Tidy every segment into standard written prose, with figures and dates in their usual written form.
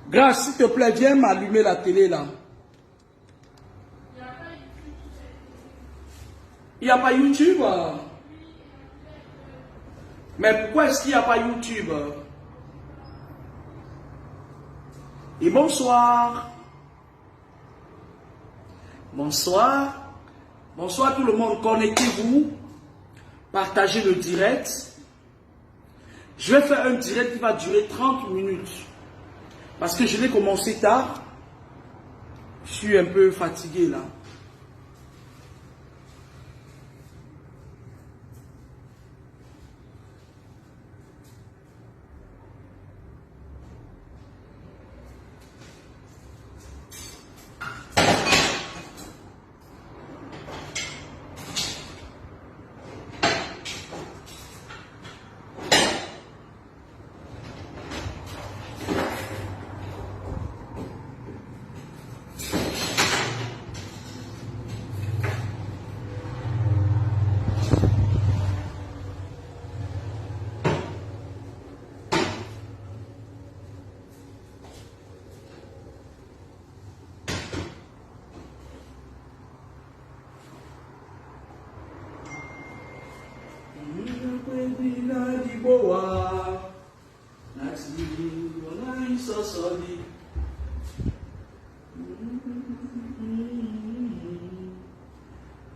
Grâce, s'il te plaît, viens m'allumer la télé là. Il n'y a pas YouTube. Mais pourquoi est-ce qu'il n'y a pas YouTube? Et bonsoir. Bonsoir. Bonsoir tout le monde. Connectez-vous. Partagez le direct. Je vais faire un direct qui va durer 30 minutes. Parce que je l'ai commencé tard. Je suis un peu fatigué là.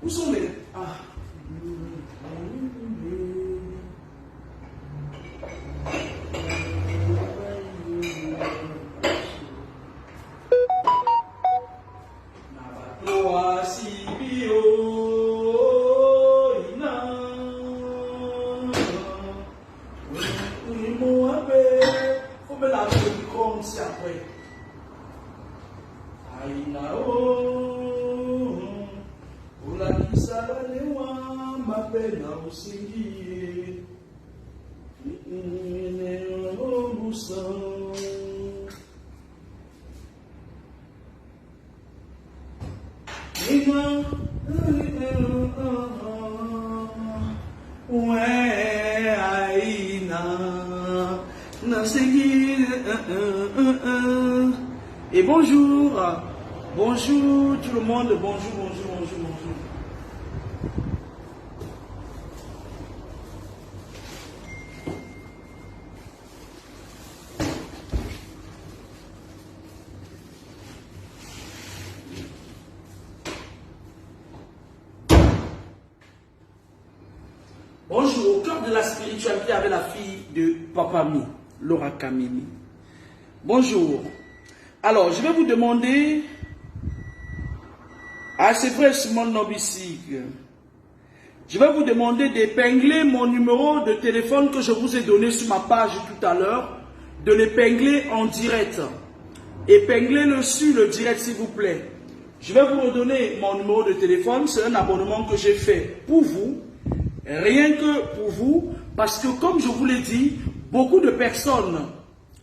Où sont les... Ah. Et bonjour, bonjour tout le monde, bonjour, bonjour, bonjour, bonjour. Bonjour, au cœur de la spiritualité avec la fille de Papa Mi, Laura Kamini. Bonjour. Alors, je vais vous demander, c'est vrai Simone Nobissi, je vais vous demander d'épingler mon numéro de téléphone que je vous ai donné sur ma page tout à l'heure, de l'épingler en direct. Épinglez-le sur le direct s'il vous plaît. Je vais vous redonner mon numéro de téléphone, c'est un abonnement que j'ai fait pour vous, rien que pour vous, parce que comme je vous l'ai dit, beaucoup de personnes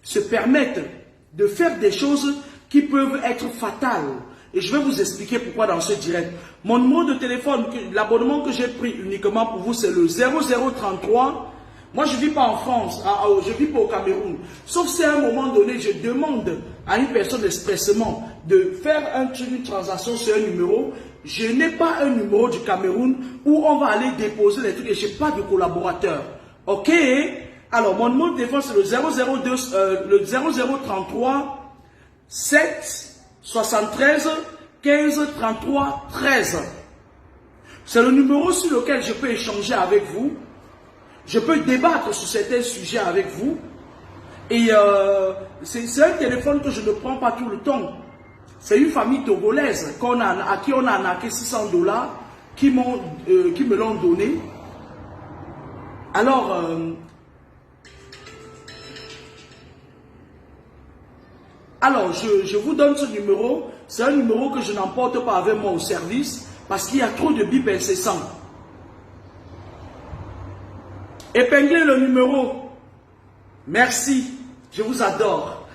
se permettent de faire des choses qui peuvent être fatales. Et je vais vous expliquer pourquoi dans ce direct. Mon numéro de téléphone, l'abonnement que j'ai pris uniquement pour vous, c'est le 0033. Moi, je ne vis pas en France, je ne vis pas au Cameroun. Sauf si à un moment donné, je demande à une personne expressément de faire une transaction sur un numéro. Je n'ai pas un numéro du Cameroun où on va aller déposer les trucs et je n'ai pas de collaborateur. Ok? Alors, mon numéro de téléphone, c'est le 0033 7 73 15 33 13. C'est le numéro sur lequel je peux échanger avec vous. Je peux débattre sur certains sujets avec vous. Et c'est un téléphone que je ne prends pas tout le temps. C'est une famille togolaise à qui on a arnaqué $600 qui me l'ont donné. Alors, je vous donne ce numéro. C'est un numéro que je n'emporte pas avec moi au service parce qu'il y a trop de bip incessants. Épinglez le numéro. Merci. Je vous adore.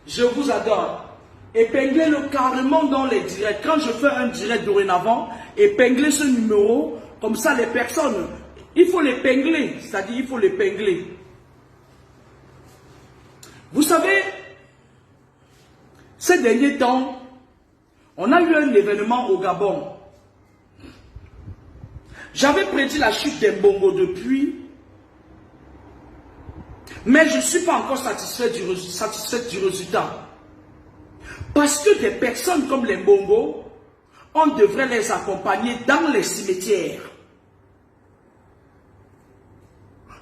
Je vous adore. Épinglez-le carrément dans les directs. Quand je fais un direct dorénavant, épinglez ce numéro. Comme ça, les personnes, il faut l'épingler. C'est-à-dire, il faut l'épingler. Vous savez, Ces derniers temps, on a eu un événement au Gabon. J'avais prédit la chute des Mbongo depuis, mais je ne suis pas encore satisfait du résultat. Parce que des personnes comme les Mbongo, on devrait les accompagner dans les cimetières.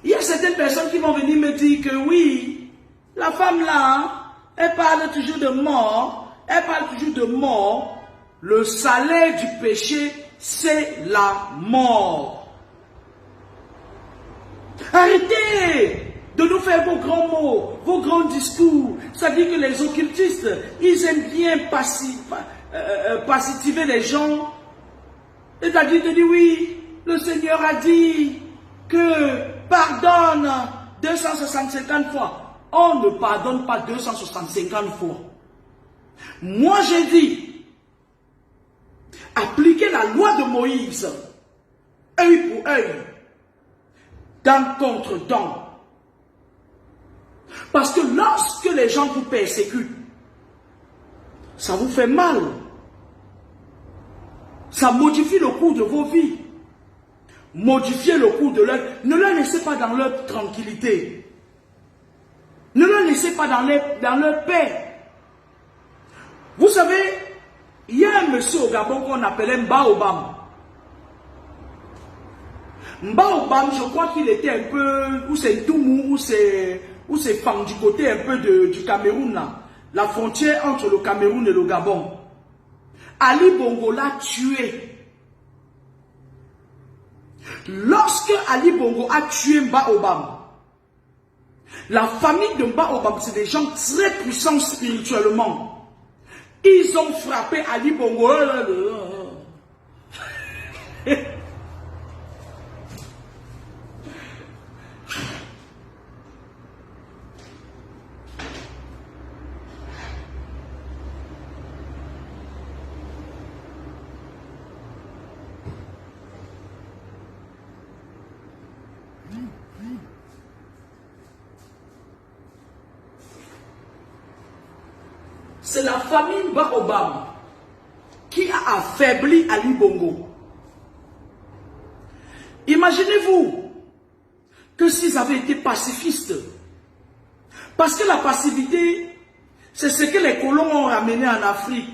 Il y a certaines personnes qui vont venir me dire que oui, la femme là, elle parle toujours de mort, elle parle toujours de mort. Le salaire du péché, c'est la mort. Arrêtez de nous faire vos grands mots, vos grands discours. Ça dit que les occultistes, ils aiment bien positiver les gens. C'est-à-dire de dire oui, le Seigneur a dit que pardonne 265 fois. On ne pardonne pas 265 fois. Moi j'ai dit, appliquez la loi de Moïse, œil pour œil, dent contre dent. Parce que lorsque les gens vous persécutent, ça vous fait mal. Ça modifie le cours de vos vies. Modifiez le cours de leur... Ne leur laissez pas dans leur tranquillité. Ne leur laissez pas dans leur paix. Vous savez, il y a un monsieur au Gabon qu'on appelait Mbaobam. Mbaobam, je crois qu'il était un peu... Ou c'est Toumou, ou c'est Fang du côté un peu du Cameroun, là. La frontière entre le Cameroun et le Gabon. Ali Bongo l'a tué. Lorsque Ali Bongo a tué Mbaobam, la famille de Mbaobam, c'est des gens très puissants spirituellement. Ils ont frappé Ali Bongo. C'est la famille Mbaobam qui a affaibli Ali Bongo. Imaginez-vous que s'ils avaient été pacifistes, parce que la passivité, c'est ce que les colons ont ramené en Afrique.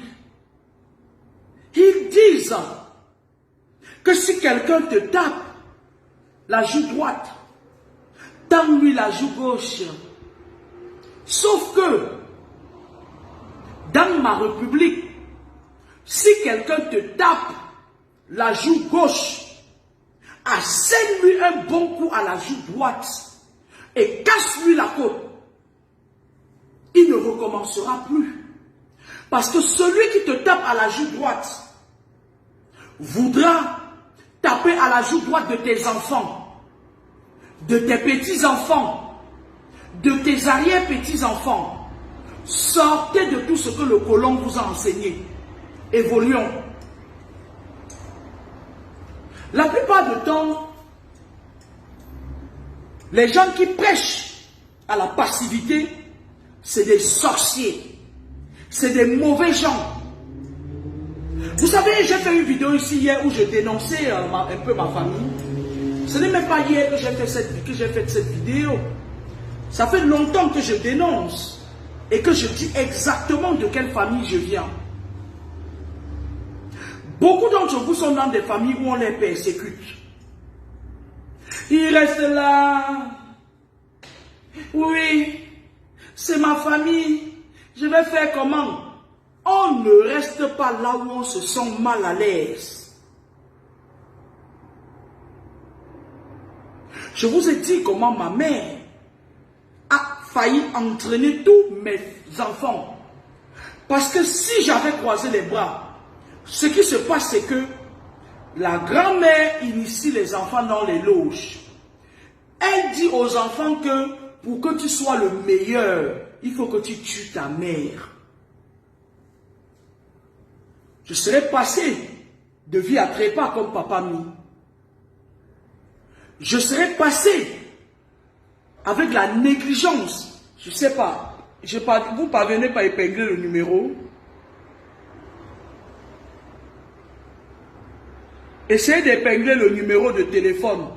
Ils disent que si quelqu'un te tape la joue droite, tends-lui la joue gauche. Sauf que dans ma république, si quelqu'un te tape la joue gauche, assène-lui un bon coup à la joue droite et casse-lui la côte. Il ne recommencera plus. Parce que celui qui te tape à la joue droite voudra taper à la joue droite de tes enfants, de tes petits-enfants, de tes arrière-petits-enfants. Sortez de tout ce que le colon vous a enseigné. Évoluons. La plupart du temps, les gens qui prêchent à la passivité, c'est des sorciers. C'est des mauvais gens. Vous savez, j'ai fait une vidéo ici hier où je dénonçais un peu ma famille. Ce n'est même pas hier que j'ai fait cette vidéo. Ça fait longtemps que je dénonce. Et que je dis exactement de quelle famille je viens. Beaucoup d'entre vous sont dans des familles où on les persécute. Ils restent là. Oui, c'est ma famille. Je vais faire comment? On ne reste pas là où on se sent mal à l'aise. Je vous ai dit comment ma mère a failli entraîner tous mes enfants. Parce que si j'avais croisé les bras, ce qui se passe, c'est que la grand-mère initie les enfants dans les loges. Elle dit aux enfants que pour que tu sois le meilleur, il faut que tu tues ta mère. Je serais passé de vie à trépas comme papa mis. Je serais passé avec la négligence, je ne sais pas, vous ne parvenez pas à épingler le numéro. Essayez d'épingler le numéro de téléphone.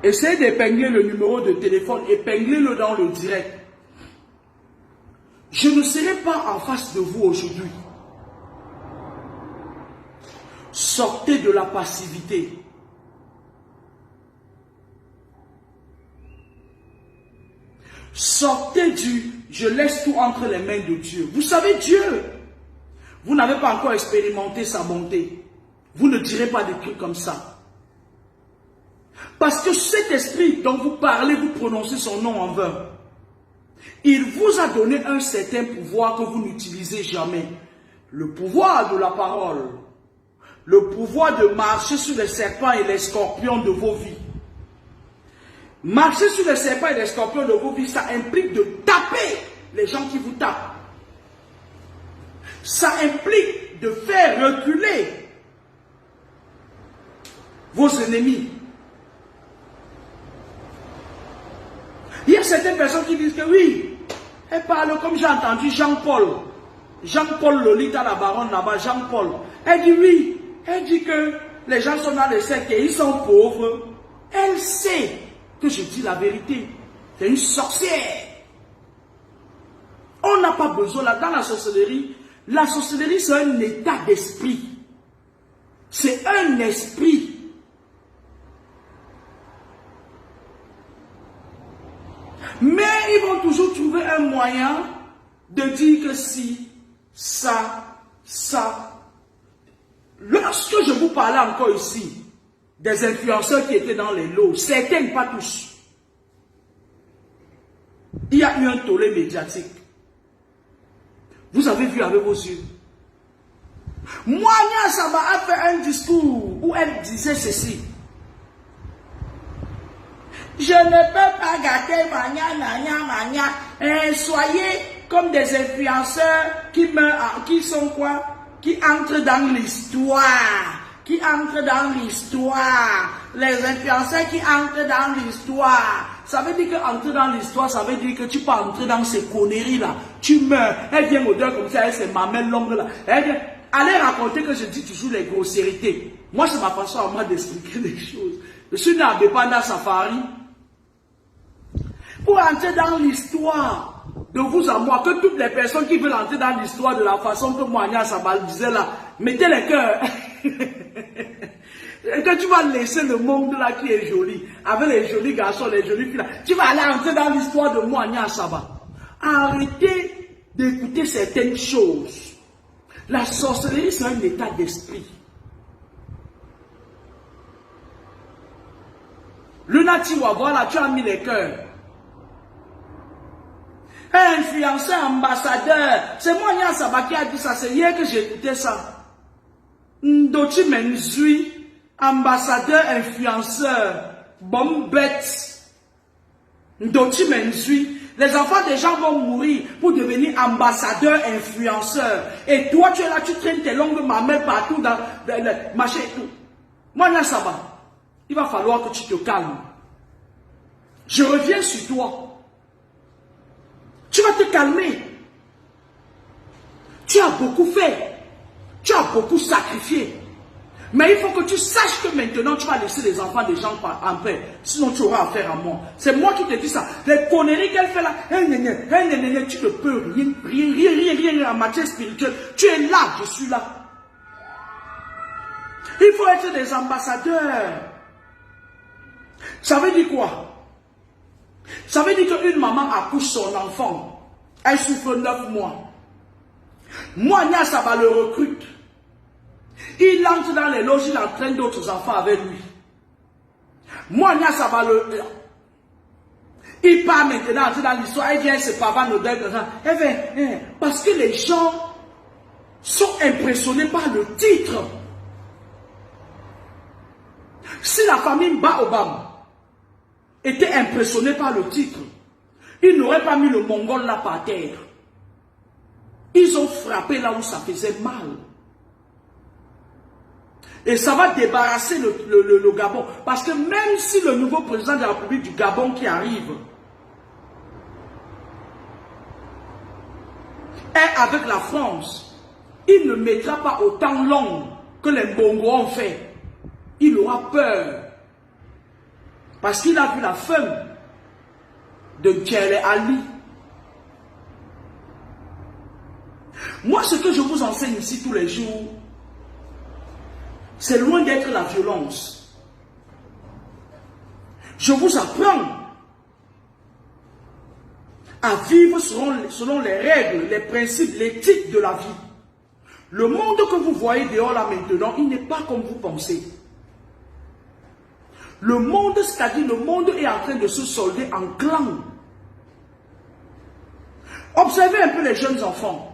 Essayez d'épingler le numéro de téléphone, épinglez-le dans le direct. Je ne serai pas en face de vous aujourd'hui. Sortez de la passivité. Sortez du « je laisse tout entre les mains de Dieu ». Vous savez Dieu, vous n'avez pas encore expérimenté sa bonté. Vous ne direz pas des trucs comme ça. Parce que cet esprit dont vous parlez, vous prononcez son nom en vain. Il vous a donné un certain pouvoir que vous n'utilisez jamais. Le pouvoir de la parole. Le pouvoir de marcher sur les serpents et les scorpions de vos vies. Marcher sur les serpents et les scorpions de vos vies, ça implique de taper les gens qui vous tapent. Ça implique de faire reculer vos ennemis. Il y a certaines personnes qui disent que oui, elle parle comme j'ai entendu Jean-Paul. Jean-Paul Lolita, la baronne là-bas, Jean-Paul. Elle dit oui, elle dit que les gens sont dans les sectes et ils sont pauvres. Elle sait que je dis la vérité. C'est une sorcière. On n'a pas besoin, là, dans la sorcellerie c'est un état d'esprit. C'est un esprit. Mais ils vont toujours trouver un moyen de dire que si, ça. Lorsque je vous parlais encore ici, des influenceurs qui étaient dans les lots, certains, pas tous, il y a eu un tollé médiatique. Vous avez vu avec vos yeux. Moi, Nia Saba a fait un discours où elle disait ceci. Je ne peux pas gâter soyez comme des influenceurs qui sont quoi? Qui entrent dans l'histoire. Qui entrent dans l'histoire. Les influenceurs qui entrent dans l'histoire. Ça veut dire qu'entrer dans l'histoire, ça veut dire que tu peux entrer dans ces conneries-là. Tu meurs. Elle vient au-delà comme ça, elle ses mamelles longues là. Elle vient, allez raconter que je dis toujours les grossiérités. Moi, c'est ma façon à moi d'expliquer les choses. Je suis né à Bepanda Safari. Pour entrer dans l'histoire de vous à moi, que toutes les personnes qui veulent entrer dans l'histoire de la façon que moi, Nia Sabal disait là, mettez les cœurs. Et que tu vas laisser le monde là qui est joli, avec les jolis garçons, les jolies filles là, tu vas aller entrer dans l'histoire de moi, Nia Sabal. Arrêtez d'écouter certaines choses. La sorcellerie, c'est un état d'esprit. Lunatiwa, voilà, tu as mis les cœurs. Influenceur, ambassadeur. C'est moi, Nia Saba, qui a dit ça. C'est hier que j'ai écouté ça. Ndoti Menzui, ambassadeur, influenceur. Bonne bête. Ndoti Menzui. Les enfants des gens vont mourir pour devenir ambassadeur, influenceur. Et toi, tu es là, tu traînes tes longues mamelles partout dans le marché et tout. Moi, Nia Saba, il va falloir que tu te calmes. Je reviens sur toi. Tu vas te calmer. Tu as beaucoup fait. Tu as beaucoup sacrifié. Mais il faut que tu saches que maintenant, tu vas laisser les enfants des gens en paix. Sinon, tu auras affaire à moi. C'est moi qui te dis ça. Les conneries qu'elle fait là, tu ne peux rien en matière spirituelle. Tu es là, je suis là. Il faut être des ambassadeurs. Ça veut dire quoi? Ça veut dire qu'une maman accouche son enfant. Elle souffre 9 mois. Moi, Nia Saba le recrute. Il entre dans les loges, il entraîne d'autres enfants avec lui. Moi, Nia Saba il part maintenant entrer dans l'histoire. Elle vient se pavane au deuil comme ça. Elle vient, parce que les gens sont impressionnés par le titre. Si la famille Baobab était impressionné par le titre, ils n'auraient pas mis le Mongol là par terre. Ils ont frappé là où ça faisait mal. Et ça va débarrasser le Gabon. Parce que même si le nouveau président de la République du Gabon qui arrive est avec la France, il ne mettra pas autant long que les Bongo ont fait. Il aura peur. Parce qu'il a vu la fin de Djele Ali. Moi, ce que je vous enseigne ici tous les jours, c'est loin d'être la violence. Je vous apprends à vivre selon les règles, les principes, l'éthique de la vie. Le monde que vous voyez dehors là maintenant, il n'est pas comme vous pensez. Le monde, c'est-à-dire le monde est en train de se solder en clan. Observez un peu les jeunes enfants.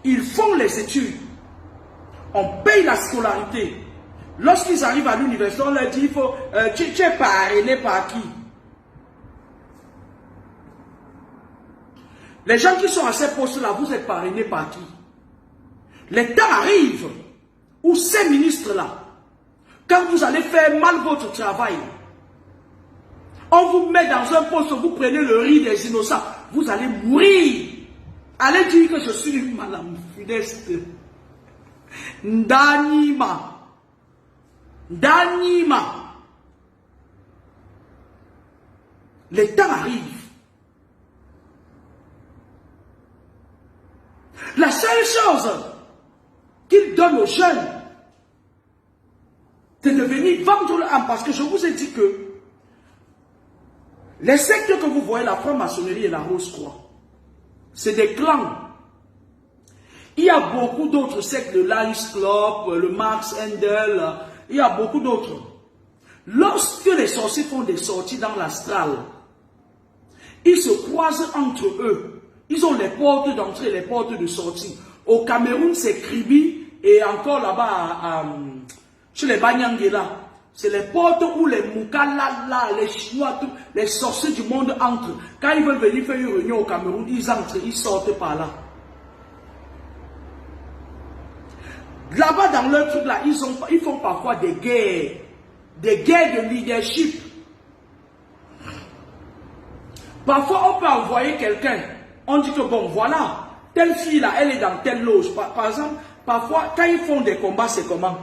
Ils font les études. On paye la scolarité. Lorsqu'ils arrivent à l'université, on leur dit, tu es parrainé par qui? Les gens qui sont à ces postes-là, vous êtes parrainés par qui? Les temps arrivent où ces ministres-là, quand vous allez faire mal votre travail, on vous met dans un poste, vous prenez le riz des innocents, vous allez mourir. Allez dire que je suis une madame funeste. Ndanima. Les temps arrivent. La seule chose qu'il donne aux jeunes, c'est de venir vendre l'âme. Parce que je vous ai dit que les sectes que vous voyez, la franc-maçonnerie et la Rose-Croix, c'est des clans. Il y a beaucoup d'autres sectes, le Lions Club, le Marx Handel, il y a beaucoup d'autres. Lorsque les sorciers font des sorties dans l'astral, ils se croisent entre eux. Ils ont les portes d'entrée, les portes de sortie. Au Cameroun, c'est Kribi, et encore là-bas, chez les Banyangela, c'est les portes où les Mukala, les Chinois, les sorciers du monde entrent. Quand ils veulent venir faire une réunion au Cameroun, ils entrent, ils sortent par là. Là-bas, dans leur truc là, ils font parfois des guerres de leadership. Parfois, on peut envoyer quelqu'un. On dit que bon, voilà, telle fille là, elle est dans telle loge. Par exemple, parfois, quand ils font des combats, c'est comment?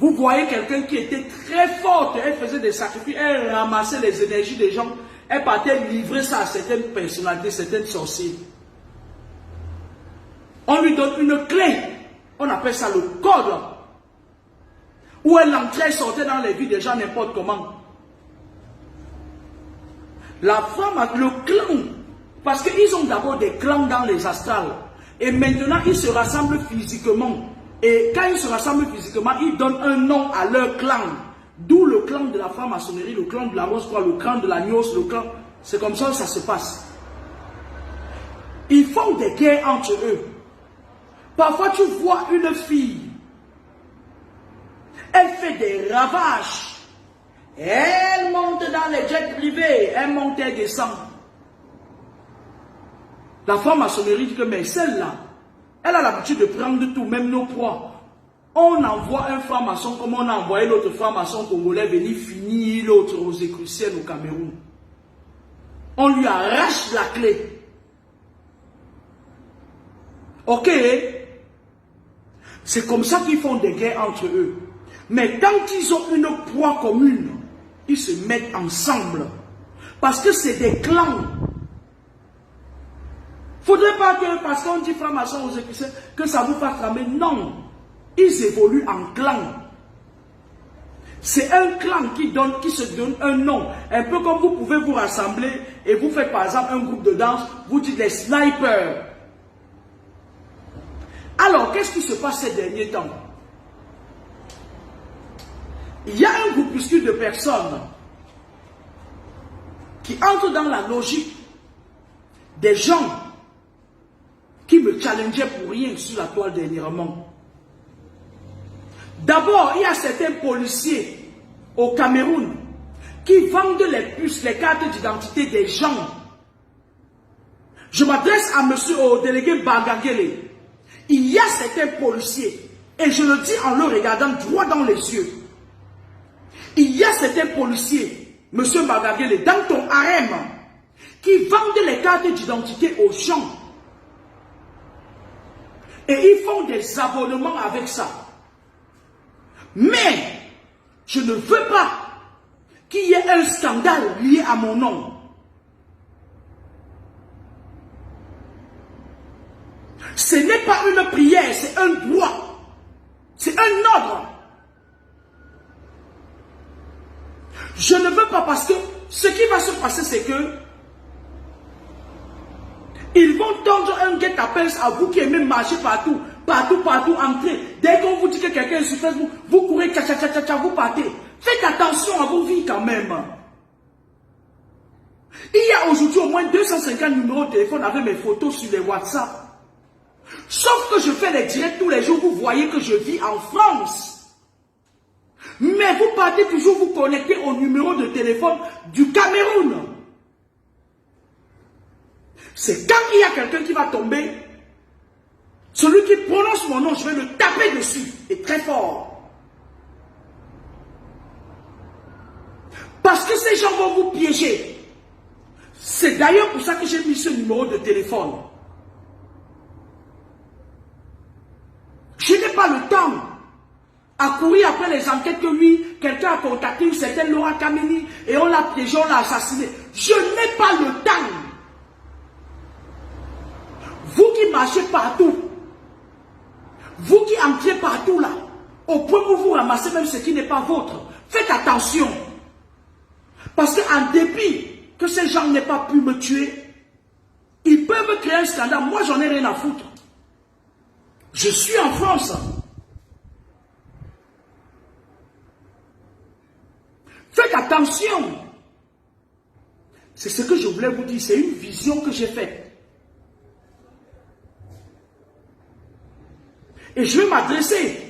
Vous voyez quelqu'un qui était très forte, elle faisait des sacrifices, elle ramassait les énergies des gens, elle partait livrer ça à certaines personnalités, certaines sorcières. On lui donne une clé, on appelle ça le code, où elle entrait et sortait dans les vies des gens n'importe comment. La femme, le clan, parce qu'ils ont d'abord des clans dans les astrales, et maintenant ils se rassemblent physiquement. Et quand ils se rassemblent physiquement, ils donnent un nom à leur clan. D'où le clan de la franc-maçonnerie, le clan de la Rose-Croix, le clan de la Nios, le clan. C'est comme ça que ça se passe. Ils font des guerres entre eux. Parfois, tu vois une fille. Elle fait des ravages. Elle monte dans les jets privés. Elle monte et descend. La franc-maçonnerie dit que, mais celle-là, elle a l'habitude de prendre tout, même nos proies. On envoie un franc-maçon comme on a envoyé l'autre franc-maçon congolais venir finir l'autre aux Écruciennes au Cameroun. On lui arrache la clé. Ok? C'est comme ça qu'ils font des guerres entre eux. Mais quand ils ont une proie commune, ils se mettent ensemble. Parce que c'est des clans. Il ne faudrait pas que, parce qu'on dit franc-maçon aux Écruciennes, que ça vous fasse trembler. Non. Ils évoluent en clan. C'est un clan qui se donne un nom. Un peu comme vous pouvez vous rassembler et vous faites par exemple un groupe de danse, vous dites les snipers. Alors, qu'est-ce qui se passe ces derniers temps? Il y a un groupuscule de personnes qui entrent dans la logique des gens qui me challengeaient pour rien sur la toile dernièrement. D'abord, il y a certains policiers au Cameroun qui vendent les puces, les cartes d'identité des gens. Je m'adresse à monsieur, au délégué Bagagele. Il y a certains policiers Et je le dis en le regardant droit dans les yeux. Il y a certains policiers, M. Bagagele, dans ton harem, qui vendent les cartes d'identité aux gens. Et ils font des abonnements avec ça. Mais, je ne veux pas qu'il y ait un scandale lié à mon nom. Ce n'est pas une prière, c'est un droit. C'est un ordre. Je ne veux pas parce que ce qui va se passer, c'est que ils vont tendre un guet-apens à vous qui aimez marcher partout, entrer. Dès qu'on vous dit que quelqu'un est sur Facebook, vous courez, vous partez. Faites attention à vos vies quand même. Il y a aujourd'hui au moins 250 numéros de téléphone avec mes photos sur les WhatsApp. Sauf que je fais les directs tous les jours, vous voyez que je vis en France. Mais vous partez toujours vous connecter au numéro de téléphone du Cameroun. C'est quand il y a quelqu'un qui va tomber, celui qui prononce mon nom, je vais le taper dessus, et très fort. Parce que ces gens vont vous piéger. C'est d'ailleurs pour ça que j'ai mis ce numéro de téléphone. Je n'ai pas le temps à courir après les enquêtes que lui, quelqu'un a contacté une certaine Laura Kameni et on l'a piégé, on l'a assassiné. Je n'ai pas le temps. Vous qui marchez partout, vous qui entrez partout là, au point où vous ramassez même ce qui n'est pas vôtre, faites attention. Parce qu'en dépit que ces gens n'aient pas pu me tuer, ils peuvent créer un scandale. Moi, j'en ai rien à foutre. Je suis en France. Faites attention. C'est ce que je voulais vous dire. C'est une vision que j'ai faite. Et je vais m'adresser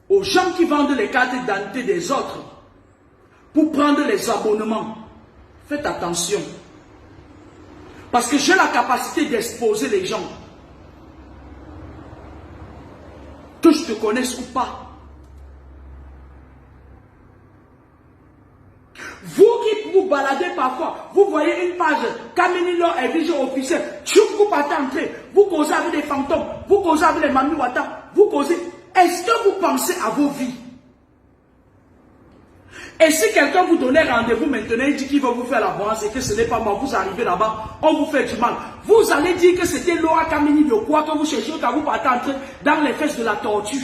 aux gens qui vendent les cartes d'identité des autres pour prendre les abonnements. Faites attention. Parce que j'ai la capacité d'exposer les gens. Que je te connaisse ou pas. Vous qui vous baladez parfois, vous voyez une page, Kameni Law est vigile officiel, vous partez entrer, vous causez avec des fantômes, vous causez avec les Mami Wata, vous causez. Est-ce que vous pensez à vos vies? Et si quelqu'un vous donnait rendez-vous maintenant, il dit qu'il va vous faire la bonne et que ce n'est pas moi, vous arrivez là-bas, on vous fait du mal. Vous allez dire que c'était Laura Kameni de quoi que vous cherchez quand vous partez entrer dans les fesses de la tortue.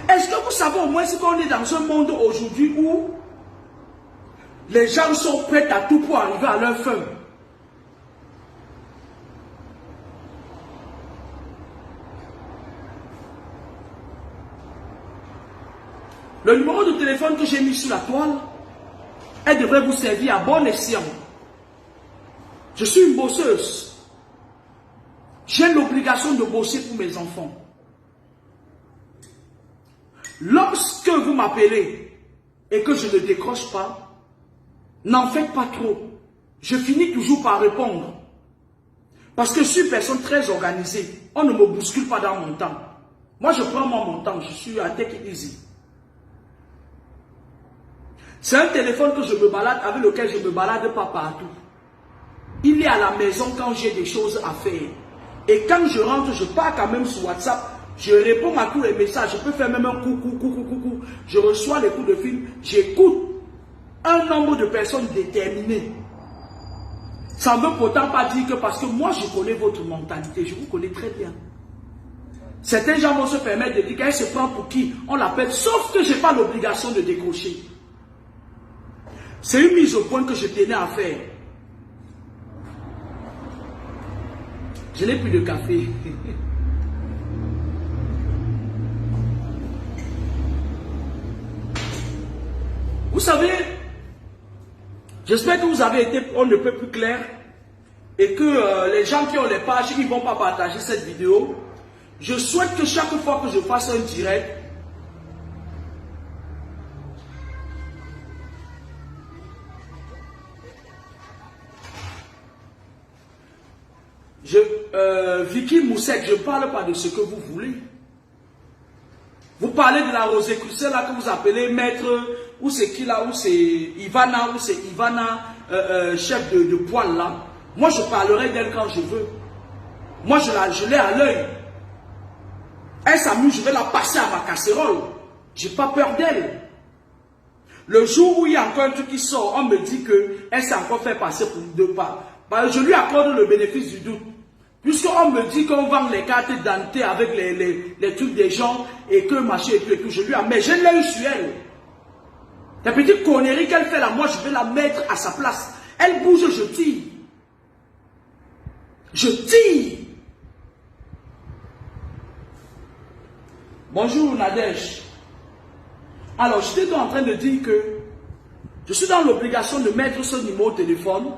Est-ce que vous savez au moins si on est dans un monde aujourd'hui où les gens sont prêts à tout pour arriver à leur fin? Le numéro de téléphone que j'ai mis sur la toile, elle devrait vous servir à bon escient. Je suis une bosseuse. J'ai l'obligation de bosser pour mes enfants. Lorsque vous m'appelez et que je ne décroche pas, n'en faites pas trop. Je finis toujours par répondre. Parce que je suis une personne très organisée. On ne me bouscule pas dans mon temps. Moi, je prends mon temps. Je suis à take it easy. C'est un téléphone que je me balade, avec lequel je ne me balade pas partout. Il est à la maison quand j'ai des choses à faire. Et quand je rentre, je pars quand même sur WhatsApp. Je réponds à tous les messages. Je peux faire même un coucou. Je reçois les coups de fil. J'écoute un nombre de personnes déterminées. Ça ne veut pourtant pas dire que parce que moi je connais votre mentalité. Je vous connais très bien. Certains gens vont se permettre de dire qu'elle se prend pour qui? On l'appelle. Sauf que je n'ai pas l'obligation de décrocher. C'est une mise au point que je tenais à faire. Je n'ai plus de café. Vous savez, j'espère que vous avez été on ne peut plus clair et que les gens qui ont les pages, ils ne vont pas partager cette vidéo. Je souhaite que chaque fois que je fasse un direct, Vicky Moussek, je ne parle pas de ce que vous voulez. Vous parlez de la Rosicrucière là que vous appelez maître, ou c'est qui là, ou c'est Ivana, chef de poil là. Moi je parlerai d'elle quand je veux. Moi je l'ai à l'œil. Elle s'amuse, je vais la passer à ma casserole. J'ai pas peur d'elle. Le jour où il y a encore un truc qui sort, on me dit qu'elle s'est encore fait passer pour deux pas. Bah, je lui accorde le bénéfice du doute. Puisqu'on me dit qu'on vend les cartes d'identité avec les trucs des gens et que machin et tout, je lui amène. Mais je l'ai eu sur elle. La petite connerie qu'elle fait là, moi je vais la mettre à sa place. Elle bouge, je tire. Je tire. Bonjour Nadège. Alors, j'étais en train de dire que je suis dans l'obligation de mettre ce numéro de téléphone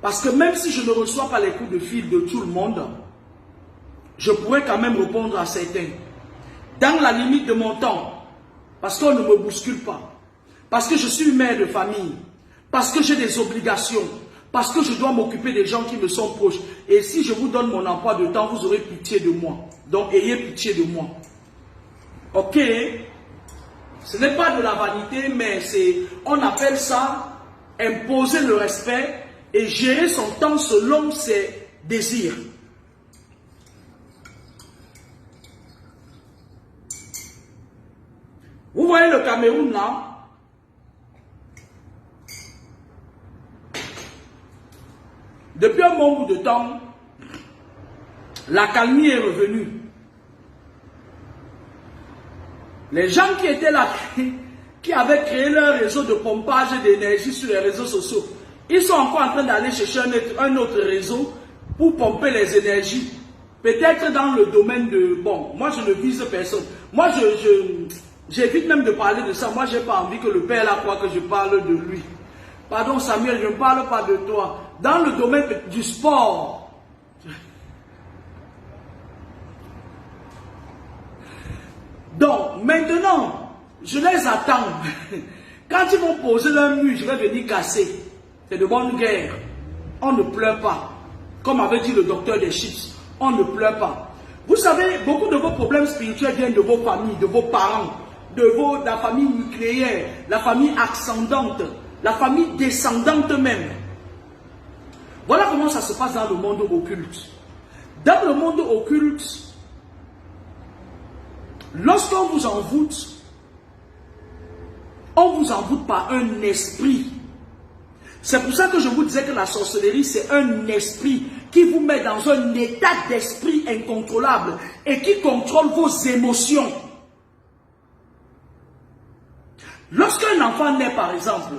parce que même si je ne reçois pas les coups de fil de tout le monde, je pourrais quand même répondre à certains. Dans la limite de mon temps, parce qu'on ne me bouscule pas, parce que je suis une mère de famille, parce que j'ai des obligations, parce que je dois m'occuper des gens qui me sont proches. Et si je vous donne mon emploi de temps, vous aurez pitié de moi. Donc, ayez pitié de moi. Ok? Ce n'est pas de la vanité, mais on appelle ça imposer le respect et gérer son temps selon ses désirs. Vous voyez le Cameroun là? Depuis un bon bout de temps, la calmie est revenue. Les gens qui étaient là, qui avaient créé leur réseau de pompage d'énergie sur les réseaux sociaux, ils sont encore en train d'aller chercher un autre réseau pour pomper les énergies. Peut-être dans le domaine de... Bon, moi je ne vise personne. Moi j'évite même de parler de ça. Moi je n'ai pas envie que le père là croit que je parle de lui. Pardon Samuel, je ne parle pas de toi. Dans le domaine du sport, donc, maintenant, je les attends. Quand ils vont poser leur mur, je vais venir casser. C'est de bonne guerre. On ne pleure pas. Comme avait dit le docteur des chips, on ne pleure pas. Vous savez, beaucoup de vos problèmes spirituels viennent de vos familles, de vos parents, de la famille nucléaire, la famille ascendante, la famille descendante même. Voilà comment ça se passe dans le monde occulte. Dans le monde occulte, lorsqu'on vous envoûte, on vous envoûte par un esprit. C'est pour ça que je vous disais que la sorcellerie, c'est un esprit qui vous met dans un état d'esprit incontrôlable et qui contrôle vos émotions. Lorsqu'un enfant naît, par exemple,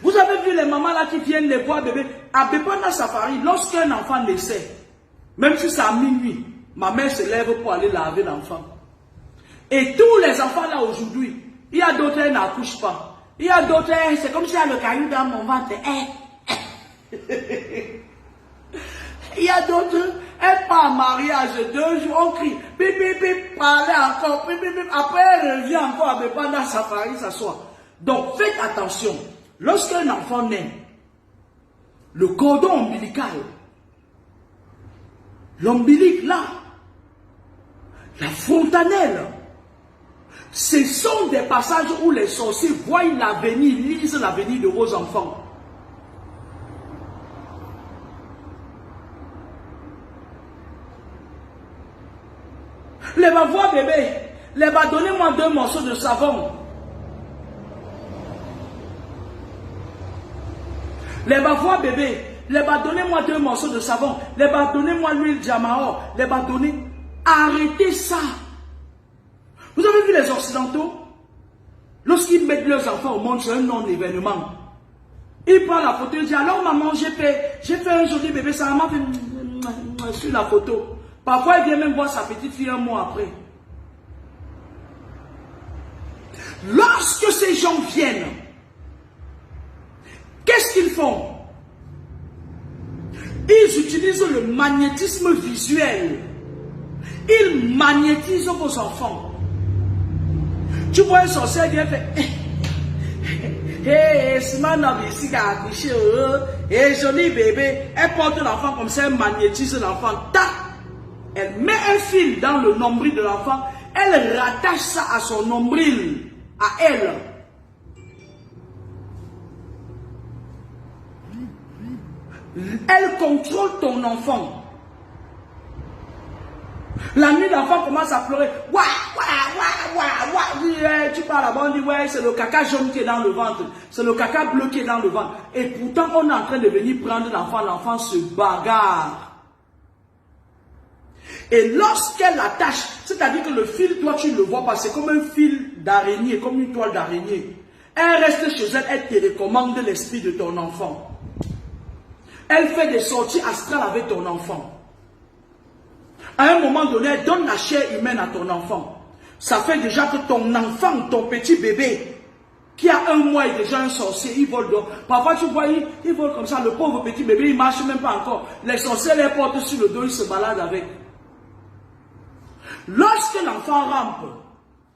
vous avez vu les mamans là qui viennent les voir bébé. À Bepanda Safari, lorsqu'un enfant naissait, même si c'est à minuit, ma mère se lève pour aller laver l'enfant. Et tous les enfants là aujourd'hui, il y a d'autres qui n'accouchent pas. Il y a d'autres, c'est comme s'il y a le caillou dans mon ventre. Il y a d'autres, elle part en mariage 2 jours, on crie, pip, pip, pip, parler encore, pip, pip, pip. Après elle revient encore à Bepanda Safari, s'assoit. Donc faites attention, lorsqu'un enfant naît, le cordon ombilical, l'ombilique là, la fontanelle, ce sont des passages où les sorciers voient l'avenir, lisent l'avenir de vos enfants. Les va voir bébé, les va donnez-moi 2 morceaux de savon. Les va voir bébé, les va donnez-moi 2 morceaux de savon. Les va donnez-moi l'huile Jamao. Les va donner. Arrêtez ça. Vous avez vu les Occidentaux? Lorsqu'ils mettent leurs enfants au monde, c'est un non-événement. Ils prennent la photo et disent alors maman, j'ai fait un joli bébé, ça m'a fait sur la photo. Parfois, il vient même voir sa petite fille un mois après. Lorsque ces gens viennent, qu'est-ce qu'ils font? Ils utilisent le magnétisme visuel. Ils magnétisent vos enfants. Tu vois un sorcier qui vient faire hey, Simana ici qui a accouché, hey, joli bébé. Elle porte l'enfant comme ça, elle magnétise l'enfant. Tac! Elle met un fil dans le nombril de l'enfant, elle rattache ça à son nombril, à elle. Elle contrôle ton enfant. La nuit, l'enfant commence à pleurer. Ouah, ouah, ouah, ouah, ouah. Tu parles là-bas, on dit, ouais, c'est le caca jaune qui est dans le ventre. C'est le caca bleu qui est dans le ventre. Et pourtant, on est en train de venir prendre l'enfant. L'enfant se bagarre. Et lorsqu'elle attache, c'est-à-dire que le fil, toi, tu ne le vois pas. C'est comme un fil d'araignée, comme une toile d'araignée. Elle reste chez elle, elle télécommande l'esprit de ton enfant. Elle fait des sorties astrales avec ton enfant. À un moment donné, elle donne la chair humaine à ton enfant. Ça fait déjà que ton enfant, ton petit bébé, qui a 1 mois et déjà un sorcier, il vole donc. Parfois, tu vois, il vole comme ça. Le pauvre petit bébé, il ne marche même pas encore. Les sorciers les portent sur le dos, ils se baladent avec. Lorsque l'enfant rampe,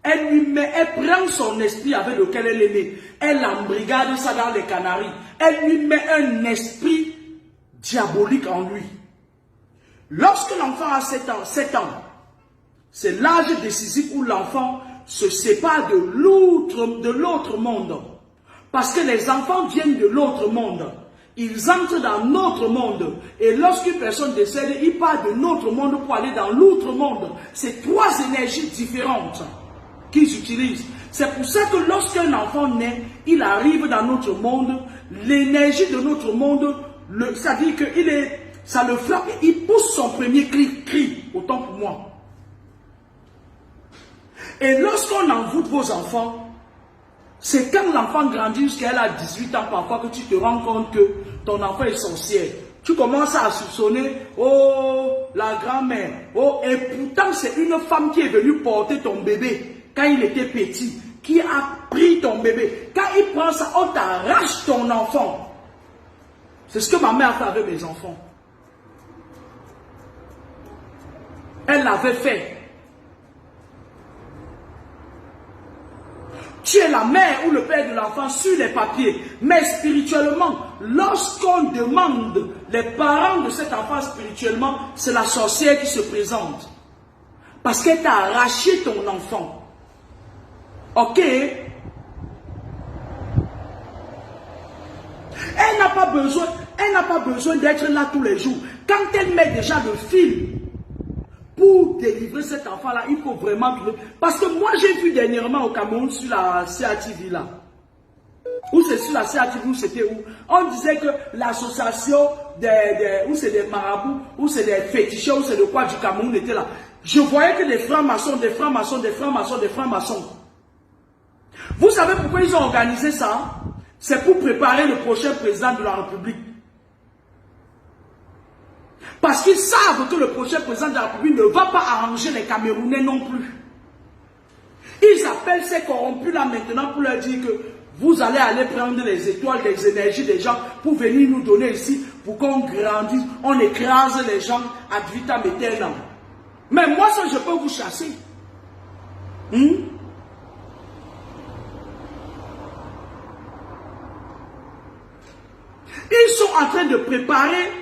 elle prend son esprit avec lequel elle est née. Elle embrigade ça dans les Canaries. Elle lui met un esprit diabolique en lui. Lorsque l'enfant a 7 ans, c'est l'âge décisif où l'enfant se sépare de l'autre monde. Parce que les enfants viennent de l'autre monde. Ils entrent dans notre monde. Et lorsqu'une personne décède, il part de notre monde pour aller dans l'autre monde. C'est 3 énergies différentes qu'ils utilisent. C'est pour ça que lorsqu'un enfant naît, il arrive dans notre monde. L'énergie de notre monde, c'est-à-dire que ça le frappe, il pousse son premier cri, autant pour moi. Et lorsqu'on envoûte vos enfants, c'est quand l'enfant grandit jusqu'à elle a 18 ans parfois que tu te rends compte que ton enfant est sorcière. Tu commences à soupçonner, oh, la grand-mère, oh, et pourtant c'est une femme qui est venue porter ton bébé quand il était petit, qui a pris ton bébé. Quand il prend ça, on t'arrache ton enfant. C'est ce que ma mère a fait avec mes enfants. Elle l'avait fait. Tu es la mère ou le père de l'enfant sur les papiers. Mais spirituellement, lorsqu'on demande les parents de cet enfant spirituellement, c'est la sorcière qui se présente. Parce qu'elle t'a arraché ton enfant. Ok? Elle n'a pas besoin d'être là tous les jours. Quand elle met déjà le fil pour délivrer cet enfant-là, il faut vraiment... Parce que moi, j'ai vu dernièrement au Cameroun sur la CATV là. Ou c'est sur la CATV, ou c'était où? On disait que l'association ou c'est des marabouts, ou c'est des féticheurs, ou c'est de quoi du Cameroun était là. Je voyais que des francs-maçons, des francs-maçons, des francs-maçons, des francs-maçons. Vous savez pourquoi ils ont organisé ça? C'est pour préparer le prochain président de la République. Parce qu'ils savent que le prochain président de la République ne va pas arranger les Camerounais non plus. Ils appellent ces corrompus là maintenant pour leur dire que vous allez aller prendre les étoiles, les énergies des gens pour venir nous donner ici, pour qu'on grandisse, on écrase les gens ad vitam aeternam. Mais moi ça je peux vous chasser. Ils sont en train de préparer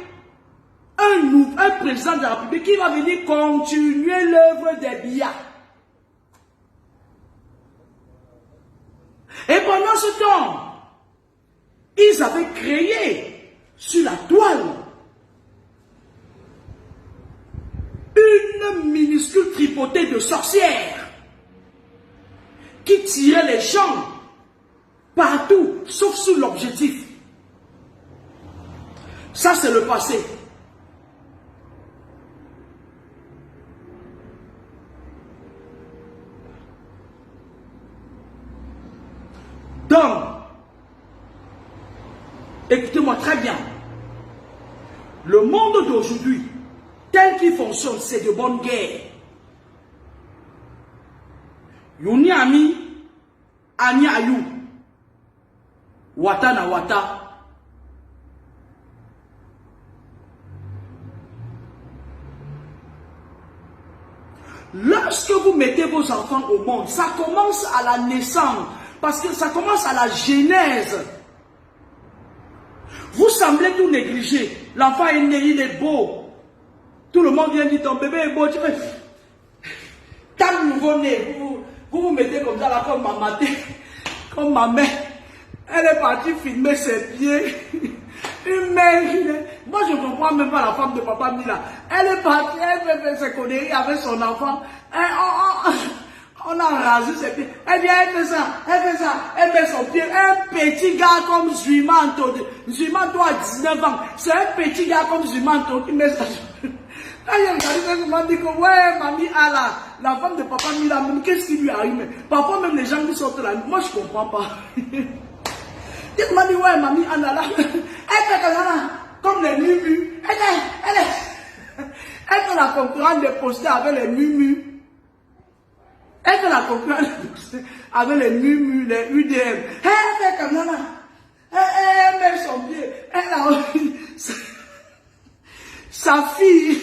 un président de la République qui va venir continuer l'œuvre des Biya. Et pendant ce temps, ils avaient créé sur la toile une minuscule tripotée de sorcières qui tirait les gens partout, sauf sur l'objectif. Ça, c'est le passé. Donc, écoutez-moi très bien. Le monde d'aujourd'hui, tel qu'il fonctionne, c'est de bonne guerre. Yoni ami, ani ayou, wata na wata. Lorsque vous mettez vos enfants au monde, ça commence à la naissance. Parce que ça commence à la genèse. Vous semblez tout négliger. L'enfant est né, il est beau. Tout le monde vient dire ton bébé est beau. Tu fais... Tant nouveau-né, vous mettez comme ça là, comme ma mère. Elle est partie filmer ses pieds. Une mère, moi je ne comprends même pas la femme de papa Mila. Elle est partie, elle fait faire ses conneries avec son enfant. On a rasé ses pieds. Elle vient, elle fait ça, elle met son pied. Un petit gars comme Zuimanto. Zuimanto a 19 ans. C'est un petit gars comme Zuimanto qui met ça. Quand il a regardé ça, il m'a dit que ouais, mamie Allah, la femme de papa Mila, même qu'est-ce qui lui arrive? Parfois même les gens qui sortent là, moi je ne comprends pas. Il m'a dit ouais, mamie Allah, elle fait comme les mumus. Elle fait la concurrence des posters avec les mumus. Elle fait la concurrence des posters avec les mumus, les UDM. Elle fait comme ça. Elle met son pied. Elle a sa fille.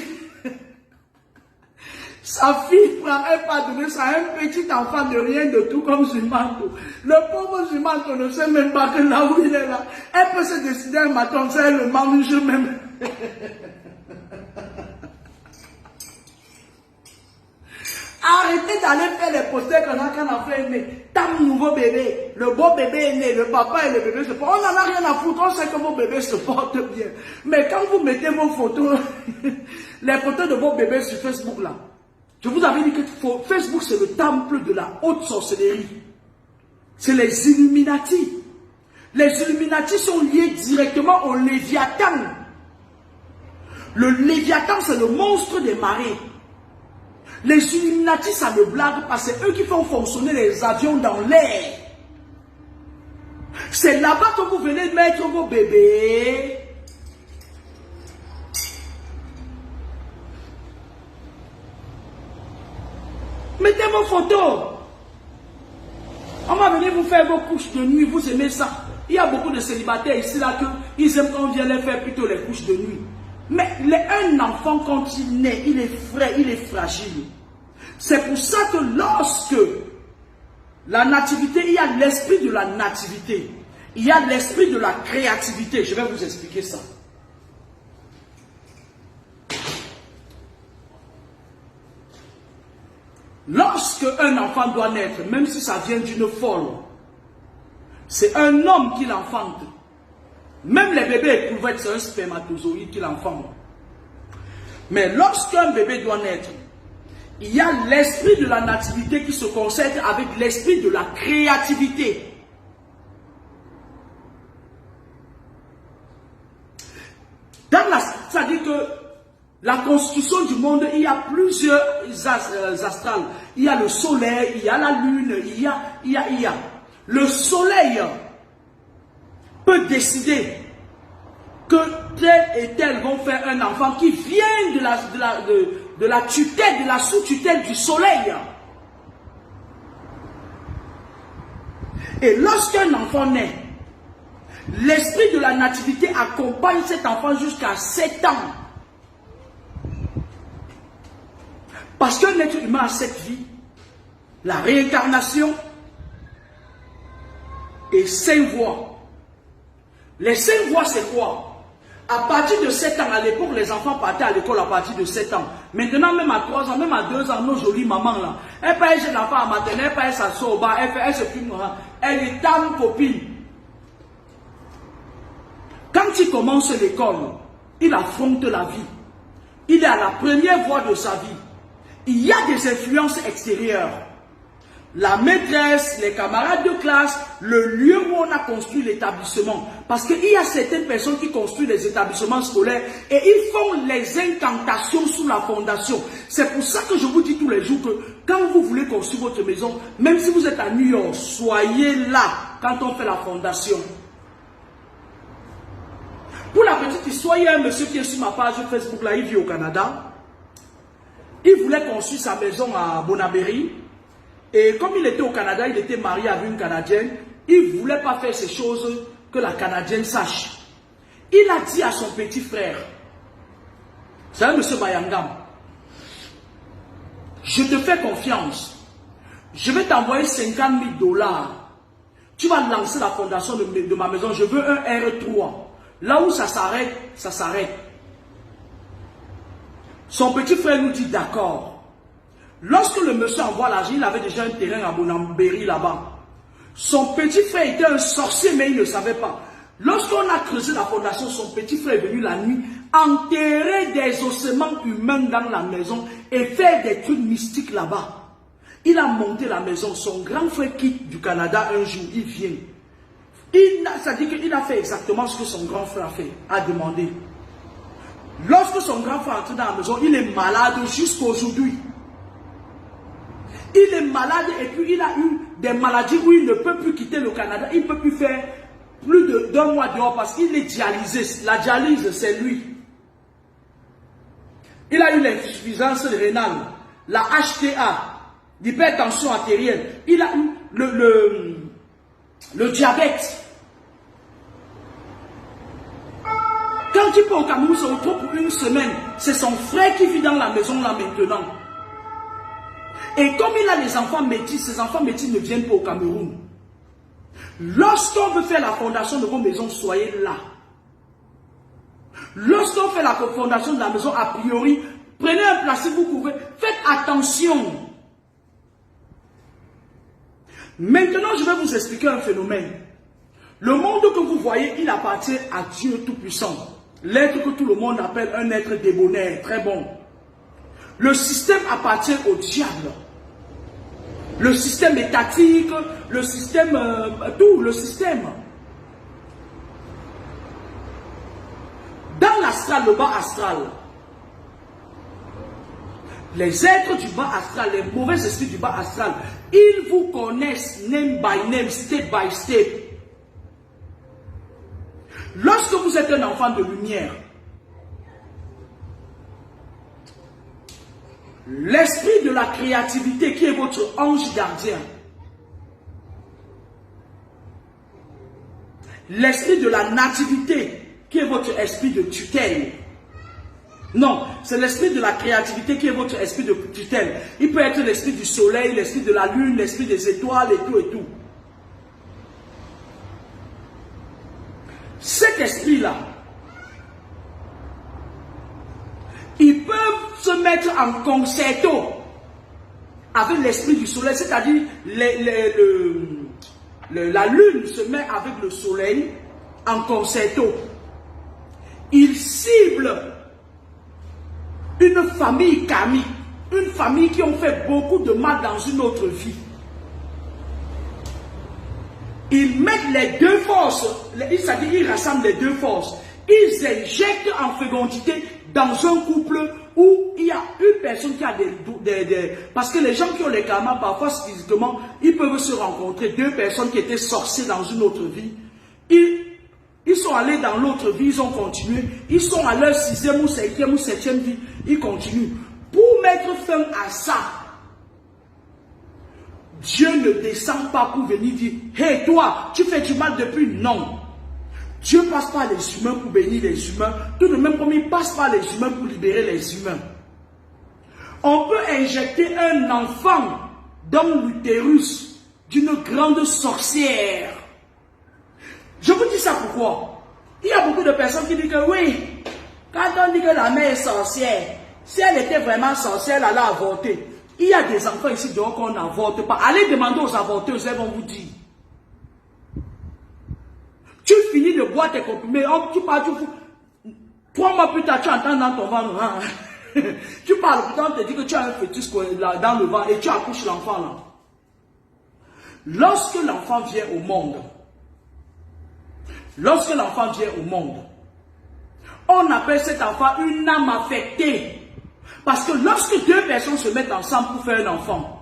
Sa fille prend, elle pas donner ça à un petit enfant de rien de tout comme Zuimanto. Le pauvre Zuimanto ne sait même pas que là où il est là, elle peut se décider un matin, ça elle le mange même. Arrêtez d'aller faire les posters qu'on a fait aimer. T'as un nouveau bébé, le beau bébé est né, le papa et le bébé se portent. On n'en a rien à foutre, on sait que vos bébés se portent bien. Mais quand vous mettez vos photos, les photos de vos bébés sur Facebook là, je vous avais dit que Facebook c'est le temple de la haute sorcellerie. C'est les Illuminati. Les Illuminati sont liés directement au Léviathan. Le Léviathan c'est le monstre des marées. Les Illuminati ça ne blague pas, c'est eux qui font fonctionner les avions dans l'air. C'est là-bas que vous venez mettre vos bébés. Mettez vos photos. On va venir vous faire vos couches de nuit. Vous aimez ça. Il y a beaucoup de célibataires ici là qu'ils aiment quand on vient les faire plutôt les couches de nuit. Mais un enfant quand il naît, il est frais, il est fragile. C'est pour ça que lorsque la nativité, il y a l'esprit de la nativité. Il y a l'esprit de la créativité. Je vais vous expliquer ça. Lorsque un enfant doit naître, même si ça vient d'une folle, c'est un homme qui l'enfante. Même les bébés éprouvettes, c'est un spermatozoïde qui l'enfante. Mais lorsqu'un bébé doit naître, il y a l'esprit de la nativité qui se concède avec l'esprit de la créativité. C'est-à-dire que la constitution du monde, il y a plusieurs astrales. Il y a le soleil, il y a la lune, il y a. Le soleil peut décider que tel et tel vont faire un enfant qui vient de la tutelle, de la sous-tutelle du soleil. Et lorsqu'un enfant naît, l'esprit de la nativité accompagne cet enfant jusqu'à 7 ans. Parce qu'un être humain a cette vie, la réincarnation et 5 voies. Les 5 voies, c'est quoi? À partir de 7 ans, à l'époque, les enfants partaient à l'école à partir de 7 ans. Maintenant, même à 3 ans, même à 2 ans, nos jolies mamans là, elle paye chez l'enfant à maternelle, elle paye sa soeur au bas, elle se filme, elle est dame copine. Quand il commence l'école, il affronte la vie. Il est à la première voie de sa vie. Il y a des influences extérieures. La maîtresse, les camarades de classe, le lieu où on a construit l'établissement. Parce qu'il y a certaines personnes qui construisent les établissements scolaires et ils font les incantations sous la fondation. C'est pour ça que je vous dis tous les jours que quand vous voulez construire votre maison, même si vous êtes à New York, soyez là quand on fait la fondation. Pour la petite histoire, il y a un monsieur qui est sur ma page Facebook, là, il vit au Canada. Il voulait construire sa maison à Bonaberry. Et comme il était au Canada, il était marié avec une Canadienne. Il ne voulait pas faire ces choses que la Canadienne sache. Il a dit à son petit frère, c'est un monsieur Bayangam, je te fais confiance. Je vais t'envoyer $50 000. Tu vas lancer la fondation de ma maison. Je veux un R3. Là où ça s'arrête, ça s'arrête. Son petit frère nous dit d'accord. Lorsque le monsieur envoie l'argent, il avait déjà un terrain à Bonambéry là-bas. Son petit frère était un sorcier, mais il ne savait pas. Lorsqu'on a creusé la fondation, son petit frère est venu la nuit enterrer des ossements humains dans la maison et faire des trucs mystiques là-bas. Il a monté la maison. Son grand frère quitte du Canada un jour, il vient. Ça dit qu'il a fait exactement ce que son grand frère a demandé. Lorsque son grand frère est entré dans la maison, il est malade jusqu'aujourd'hui. Il est malade et puis il a eu des maladies où il ne peut plus quitter le Canada. Il ne peut plus faire plus d'un mois dehors parce qu'il est dialysé. La dialyse, c'est lui. Il a eu l'insuffisance rénale, la HTA, l'hypertension artérielle. Il a eu le diabète. Quand il peut au Cameroun se retrouve pour une semaine, c'est son frère qui vit dans la maison là maintenant. Et comme il a des enfants métis, ces enfants métis ne viennent pas au Cameroun. Lorsqu'on veut faire la fondation de vos maisons, soyez là. Lorsqu'on fait la fondation de la maison, a priori, prenez un placé, vous couvrez. Faites attention. Maintenant, je vais vous expliquer un phénomène. Le monde que vous voyez, il appartient à Dieu Tout-Puissant. L'être que tout le monde appelle un être débonnaire, très bon. Le système appartient au diable. Le système étatique, le système, tout le système. Dans l'astral, le bas astral, les êtres du bas astral, les mauvais esprits du bas astral, ils vous connaissent name by name, step by step. Lorsque vous êtes un enfant de lumière, l'esprit de la créativité qui est votre ange gardien, l'esprit de la nativité qui est votre esprit de tutelle. Non, c'est l'esprit de la créativité qui est votre esprit de tutelle. Il peut être l'esprit du soleil, l'esprit de la lune, l'esprit des étoiles et tout et tout. Cet esprit-là, ils peuvent se mettre en concerto avec l'esprit du soleil, c'est-à-dire la lune se met avec le soleil en concerto. Ils ciblent une famille karmique, une famille qui ont fait beaucoup de mal dans une autre vie. Ils mettent les deux forces, c'est-à-dire ils rassemblent les deux forces. Ils injectent en fécondité dans un couple où il y a une personne qui a parce que les gens qui ont les karmas, parfois physiquement, ils peuvent se rencontrer. Deux personnes qui étaient sorciers dans une autre vie. Ils sont allés dans l'autre vie, ils ont continué. Ils sont à leur 6e ou 5e ou 7e vie, ils continuent. Pour mettre fin à ça, Dieu ne descend pas pour venir dire « Hey toi, tu fais du mal depuis ». Non. Dieu passe par les humains pour bénir les humains. Tout de même comme il passe par les humains pour libérer les humains. On peut injecter un enfant dans l'utérus d'une grande sorcière. Je vous dis ça pourquoi? Il y a beaucoup de personnes qui disent que oui, quand on dit que la mère est sorcière, si elle était vraiment sorcière, elle allait avorter. Il y a des enfants ici dehors qu'on n'avorte pas. Allez demander aux avorteuses, elles vont vous dire. Tu finis de boire tes comprimés, tu pars, 3 mois plus tard, tu entends dans ton ventre. Hein? Tu parles, pourtant on te dit que tu as un fœtus dans le ventre et tu accouches l'enfant là. Lorsque l'enfant vient au monde, on appelle cet enfant une âme affectée. Parce que lorsque deux personnes se mettent ensemble pour faire un enfant,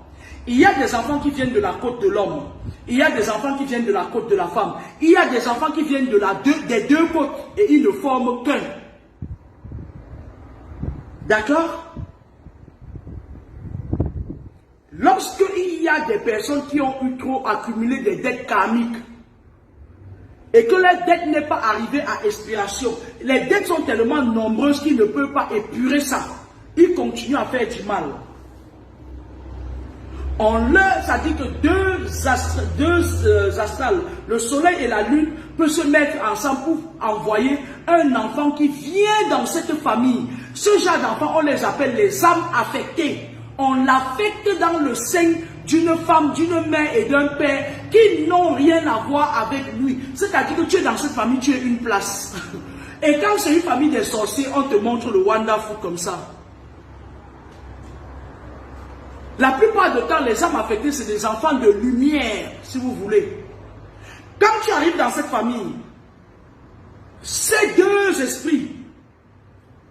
il y a des enfants qui viennent de la côte de l'homme, il y a des enfants qui viennent de la côte de la femme, il y a des enfants qui viennent des deux côtes et ils ne forment qu'un. D'accord? Lorsqu'il y a des personnes qui ont eu trop accumulé des dettes karmiques, et que la dette n'est pas arrivée à expiration, les dettes sont tellement nombreuses qu'ils ne peuvent pas épurer ça. Ils continuent à faire du mal. Ça dit que deux astrales, le soleil et la lune, peuvent se mettre ensemble pour envoyer un enfant qui vient dans cette famille. Ce genre d'enfants, on les appelle les âmes affectées. On l'affecte dans le sein d'une femme, d'une mère et d'un père qui n'ont rien à voir avec lui. C'est-à-dire que tu es dans cette famille, tu es une place. Et quand c'est une famille des sorciers, on te montre le wonderful comme ça. La plupart du temps, les âmes affectées, c'est des enfants de lumière, si vous voulez. Quand tu arrives dans cette famille, ces deux esprits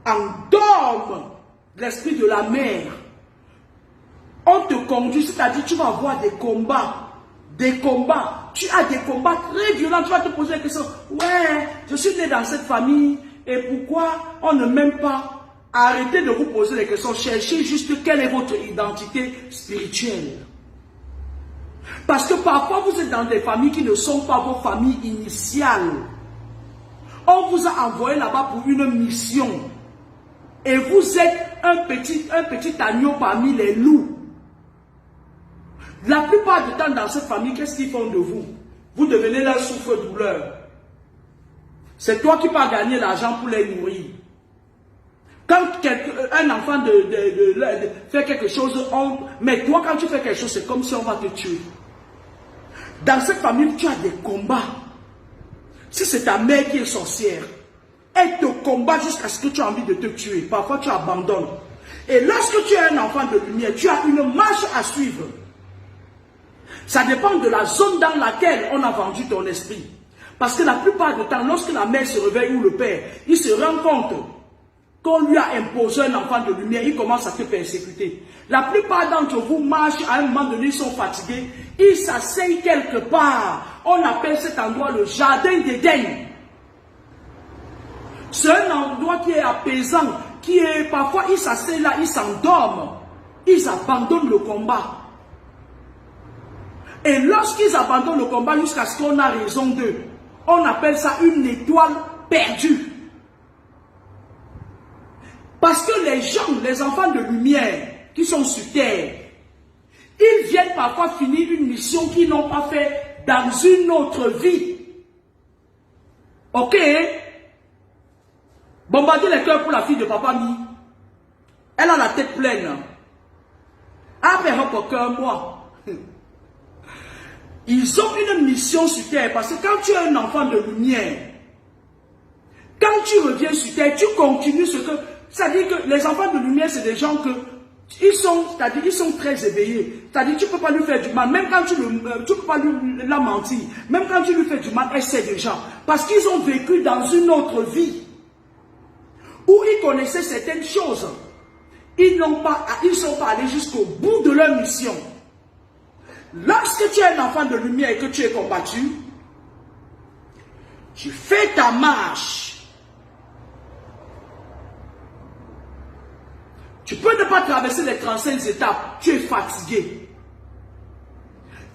endorment l'esprit de la mère. On te conduit, c'est-à-dire tu vas avoir des combats. Tu as des combats très violents. Tu vas te poser la question, ouais, je suis né dans cette famille et pourquoi on ne m'aime pas? Arrêtez de vous poser des questions, cherchez juste quelle est votre identité spirituelle. Parce que parfois vous êtes dans des familles qui ne sont pas vos familles initiales. On vous a envoyé là-bas pour une mission. Et vous êtes un petit agneau parmi les loups. La plupart du temps dans cette famille, qu'est-ce qu'ils font de vous? Vous devenez leur souffre-douleur. C'est toi qui vas gagner l'argent pour les nourrir. Quand un enfant fait quelque chose, mais toi quand tu fais quelque chose, c'est comme si on va te tuer. Dans cette famille, tu as des combats. Si c'est ta mère qui est sorcière, elle te combat jusqu'à ce que tu as envie de te tuer. Parfois, tu abandonnes. Et lorsque tu es un enfant de lumière, tu as une marche à suivre. Ça dépend de la zone dans laquelle on a vendu ton esprit. Parce que la plupart du temps, lorsque la mère se réveille ou le père, il se rend compte qu'on lui a imposé un enfant de lumière, il commence à te persécuter. La plupart d'entre vous marchent à un moment donné, ils sont fatigués, ils s'asseyent quelque part. On appelle cet endroit le jardin d'Éden. C'est un endroit qui est apaisant, qui est parfois ils s'asseyent là, ils s'endorment, ils abandonnent le combat. Et lorsqu'ils abandonnent le combat jusqu'à ce qu'on a raison d'eux, on appelle ça une étoile perdue. Parce que les gens, les enfants de lumière qui sont sur terre, ils viennent parfois finir une mission qu'ils n'ont pas fait dans une autre vie. Ok? Bombarder les cœurs pour la fille de Papa Mi. Elle a la tête pleine. Après un cœur, moi. Ils ont une mission sur terre parce que quand tu es un enfant de lumière, quand tu reviens sur terre, tu continues ce que... C'est-à-dire que les enfants de lumière, c'est des gens que ils sont très éveillés. C'est-à-dire tu ne peux pas lui faire du mal. Même quand tu ne peux pas lui la mentir. Même quand tu lui fais du mal, elle sait déjà. Parce qu'ils ont vécu dans une autre vie où ils connaissaient certaines choses. Ils ne sont pas allés jusqu'au bout de leur mission. Lorsque tu es un enfant de lumière et que tu es combattu, tu fais ta marche. Tu peux ne pas traverser les 35 étapes, tu es fatigué.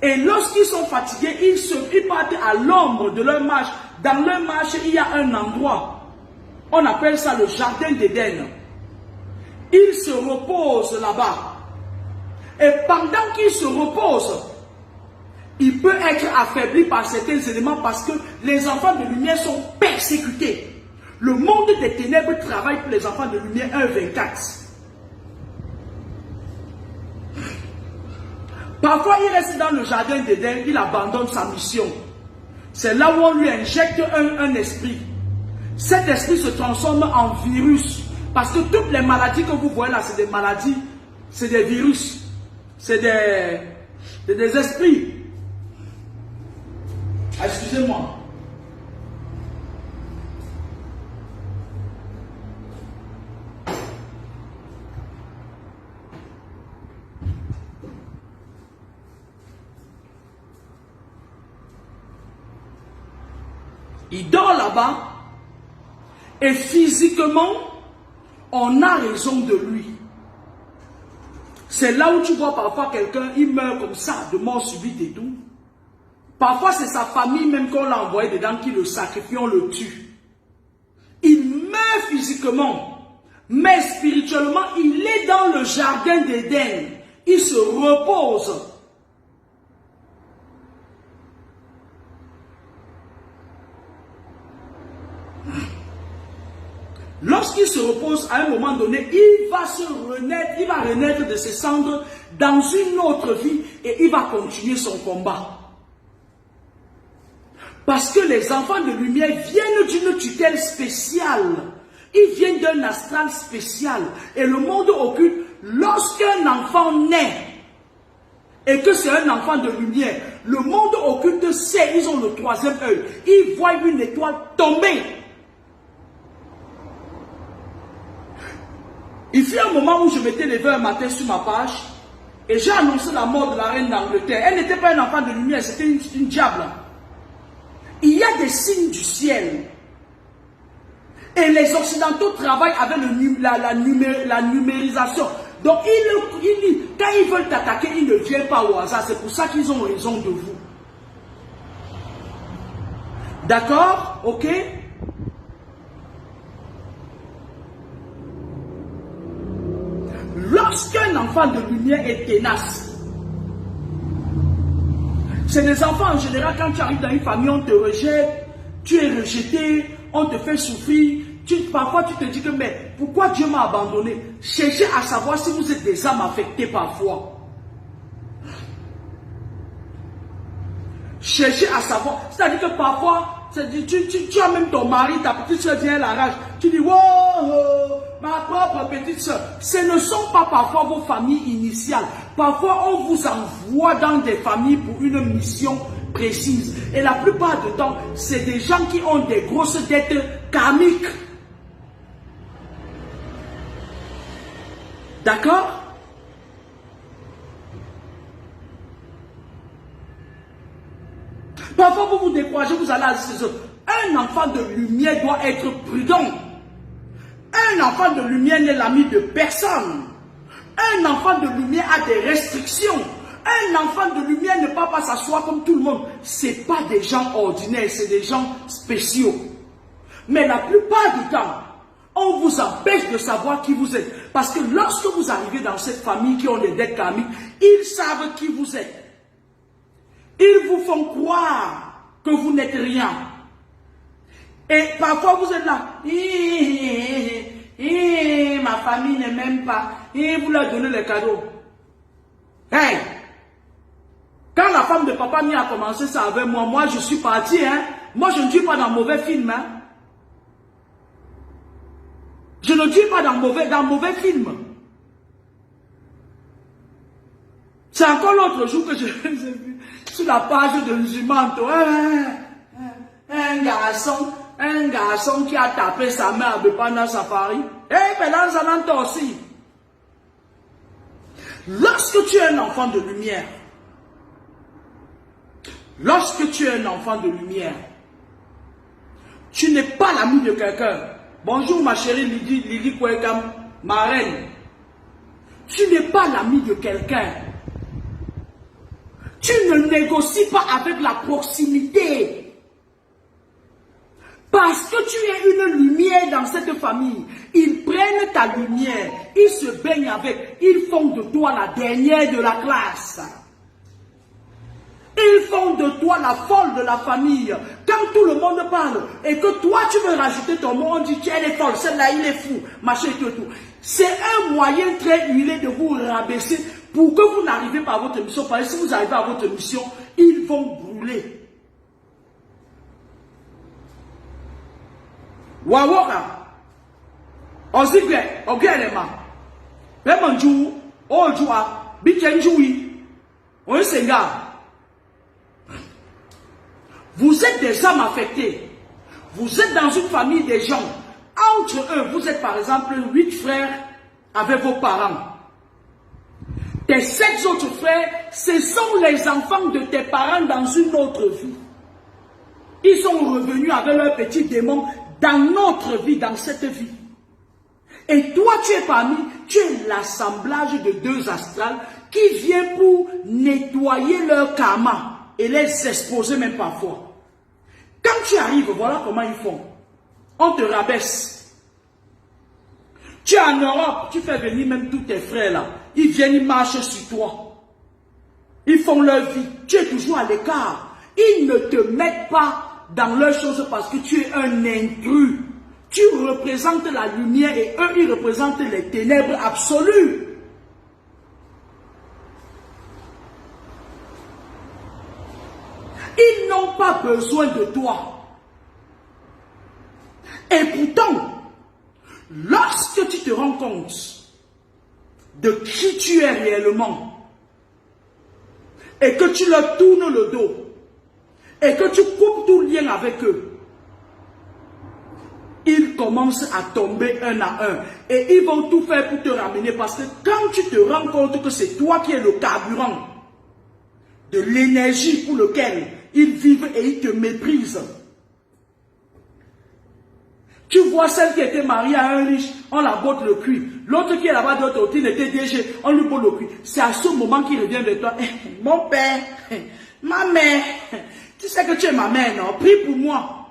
Et lorsqu'ils sont fatigués, ils partent à l'ombre de leur marche. Dans leur marche, il y a un endroit. On appelle ça le jardin d'Éden. Ils se reposent là-bas. Et pendant qu'ils se reposent, il peut être affaibli par certains éléments parce que les enfants de lumière sont persécutés. Le monde des ténèbres travaille pour les enfants de lumière 1-24. Parfois, il reste dans le jardin d'Éden, il abandonne sa mission. C'est là où on lui injecte un esprit. Cet esprit se transforme en virus. Parce que toutes les maladies que vous voyez là, c'est des maladies, c'est des virus. C'est des esprits. Excusez-moi. Il dort là-bas et physiquement, on a raison de lui. C'est là où tu vois parfois quelqu'un, il meurt comme ça, de mort subite et tout. Parfois, c'est sa famille même qu'on l'a envoyé dedans qui le sacrifie, on le tue. Il meurt physiquement, mais spirituellement, il est dans le jardin d'Éden. il se repose. Lorsqu'il se repose, à un moment donné, il va renaître de ses cendres dans une autre vie et il va continuer son combat. Parce que les enfants de lumière viennent d'une tutelle spéciale. Ils viennent d'un astral spécial. Et le monde occulte, lorsqu'un enfant naît, et que c'est un enfant de lumière, le monde occulte sait, ils ont le troisième œil. Ils voient une étoile tomber. Il fut un moment où je m'étais levé un matin sur ma page et j'ai annoncé la mort de la reine d'Angleterre. Elle n'était pas un enfant de lumière, c'était une diable. Il y a des signes du ciel. Et les Occidentaux travaillent avec la numérisation. Donc, quand ils veulent t'attaquer, ils ne viennent pas au hasard. C'est pour ça qu'ils ont raison de vous. D'accord? Ok? Lorsqu'un enfant de lumière est tenace, c'est des enfants en général, quand tu arrives dans une famille, on te rejette, tu es rejeté, on te fait souffrir. Parfois tu te dis que mais pourquoi Dieu m'a abandonné? Cherchez à savoir si vous êtes des âmes affectées parfois. Cherchez à savoir. C'est-à-dire que parfois, tu as même ton mari, ta petite soeur vient à la rage. Tu dis, wow, ma propre petite soeur. Ce ne sont pas parfois vos familles initiales. Parfois, on vous envoie dans des familles pour une mission précise. Et la plupart du temps, c'est des gens qui ont des grosses dettes karmiques. D'accord? Parfois, vous vous découragez, vous allez à ces autres. Un enfant de lumière doit être prudent. Un enfant de lumière n'est l'ami de personne. Un enfant de lumière a des restrictions. Un enfant de lumière ne peut pas s'asseoir comme tout le monde. Ce n'est pas des gens ordinaires, c'est des gens spéciaux. Mais la plupart du temps, on vous empêche de savoir qui vous êtes. Parce que lorsque vous arrivez dans cette famille qui ont des dettes karmiques, ils savent qui vous êtes. Ils vous font croire que vous n'êtes rien. Et parfois vous êtes là. Ma famille ne m'aime pas. Vous leur donnez les cadeaux. Hey! Quand la femme de papa mia a commencé ça avec moi, moi je suis parti. Moi je ne dis pas dans mauvais film. Je ne dis pas dans mauvais film. C'est encore l'autre jour que je les ai vus sur la page de Zumanto. Un garçon qui a tapé sa mère pendant Safari. Et pendant Zananto aussi. Lorsque tu es un enfant de lumière, tu n'es pas l'ami de quelqu'un. Bonjour ma chérie Lydie Kouekam, ma reine. Tu n'es pas l'ami de quelqu'un. Tu ne négocies pas avec la proximité. Parce que tu es une lumière dans cette famille. Ils prennent ta lumière, ils se baignent avec, ils font de toi la dernière de la classe. Ils font de toi la folle de la famille. Quand tout le monde parle et que toi tu veux rajouter ton mot, on dit qu'elle est folle, celle-là il est fou, machin et tout. C'est un moyen très huilé de vous rabaisser pour que vous n'arrivez pas à votre mission. Parce que si vous arrivez à votre mission, ils vont brûler. Wawoka, Ozigwe, Ogelema, Bemanju, Ojua, Bichenjui, Osenga. Vous êtes des âmes affectées. Vous êtes dans une famille des gens. Entre eux, vous êtes par exemple 8 frères avec vos parents. Tes 7 autres frères, ce sont les enfants de tes parents dans une autre vie. Ils sont revenus avec leurs petits démons dans notre vie, dans cette vie. Et toi, tu es l'assemblage de 2 astrales qui viennent pour nettoyer leur karma et les exposer même parfois. Quand tu arrives, voilà comment ils font. On te rabaisse. Tu es en Europe, tu fais venir même tous tes frères là. Ils viennent, ils marchent sur toi. Ils font leur vie. Tu es toujours à l'écart. Ils ne te mettent pas dans leurs choses parce que tu es un intrus. Tu représentes la lumière et eux, ils représentent les ténèbres absolues. Ils n'ont pas besoin de toi. Et pourtant, lorsque tu te rends compte de qui tu es réellement et que tu leur tournes le dos et que tu coupes tout lien avec eux, ils commencent à tomber un à un et ils vont tout faire pour te ramener parce que quand tu te rends compte que c'est toi qui es le carburant de l'énergie pour lequel ils vivent et ils te méprisent. Tu vois celle qui était mariée à un riche, on la botte le cul. L'autre qui est là-bas de l'autre côté, il était DG, on lui botte le cul. C'est à ce moment qu'il revient vers toi. Mon père, ma mère, tu sais que tu es ma mère, non? Prie pour moi.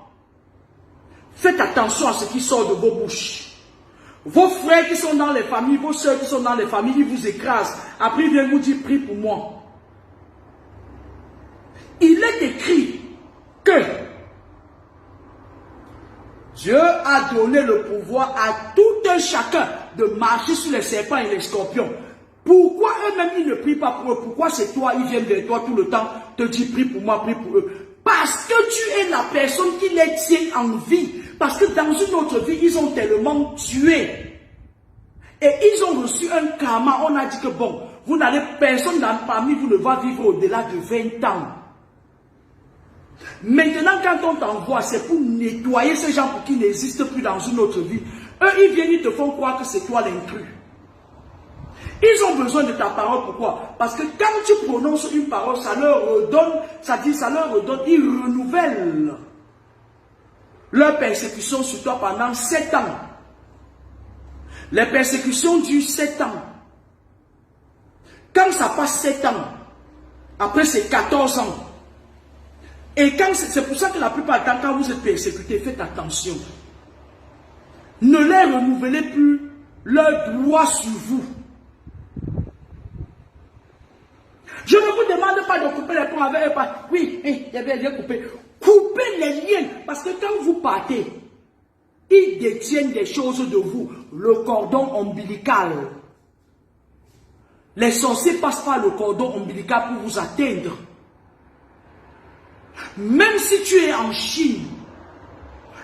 Faites attention à ce qui sort de vos bouches. Vos frères qui sont dans les familles, vos soeurs qui sont dans les familles, ils vous écrasent. Après, ils viennent vous dire, prie pour moi. Il est écrit que Dieu a donné le pouvoir à tout un chacun de marcher sur les serpents et les scorpions. Pourquoi eux-mêmes ils ne prient pas pour eux? Pourquoi c'est toi, ils viennent vers toi tout le temps, te disent prie pour moi, prie pour eux? Parce que tu es la personne qui les tient en vie. Parce que dans une autre vie, ils ont tellement tué. Et ils ont reçu un karma. On a dit que bon, vous n'allez, personne parmi vous ne va vivre au-delà de 20 ans. Maintenant, quand on t'envoie, c'est pour nettoyer ces gens pour qu'ils n'existent plus dans une autre vie. Eux, ils viennent, ils te font croire que c'est toi l'intrus. Ils ont besoin de ta parole. Pourquoi? Parce que quand tu prononces une parole, ça leur redonne, ça leur redonne, ils renouvellent leur persécution sur toi pendant 7 ans. Les persécutions durent 7 ans. Quand ça passe 7 ans, après c'est 14 ans. Et c'est pour ça que la plupart du temps, quand vous êtes persécutés, faites attention. Ne les renouvelez plus leur droit sur vous. Je ne vous demande pas de couper les ponts avec eux. Oui, il y avait bien coupé. Coupez les liens. Parce que quand vous partez, ils détiennent des choses de vous. Le cordon ombilical. Les sorciers passent par le cordon ombilical pour vous atteindre. Même si tu es en Chine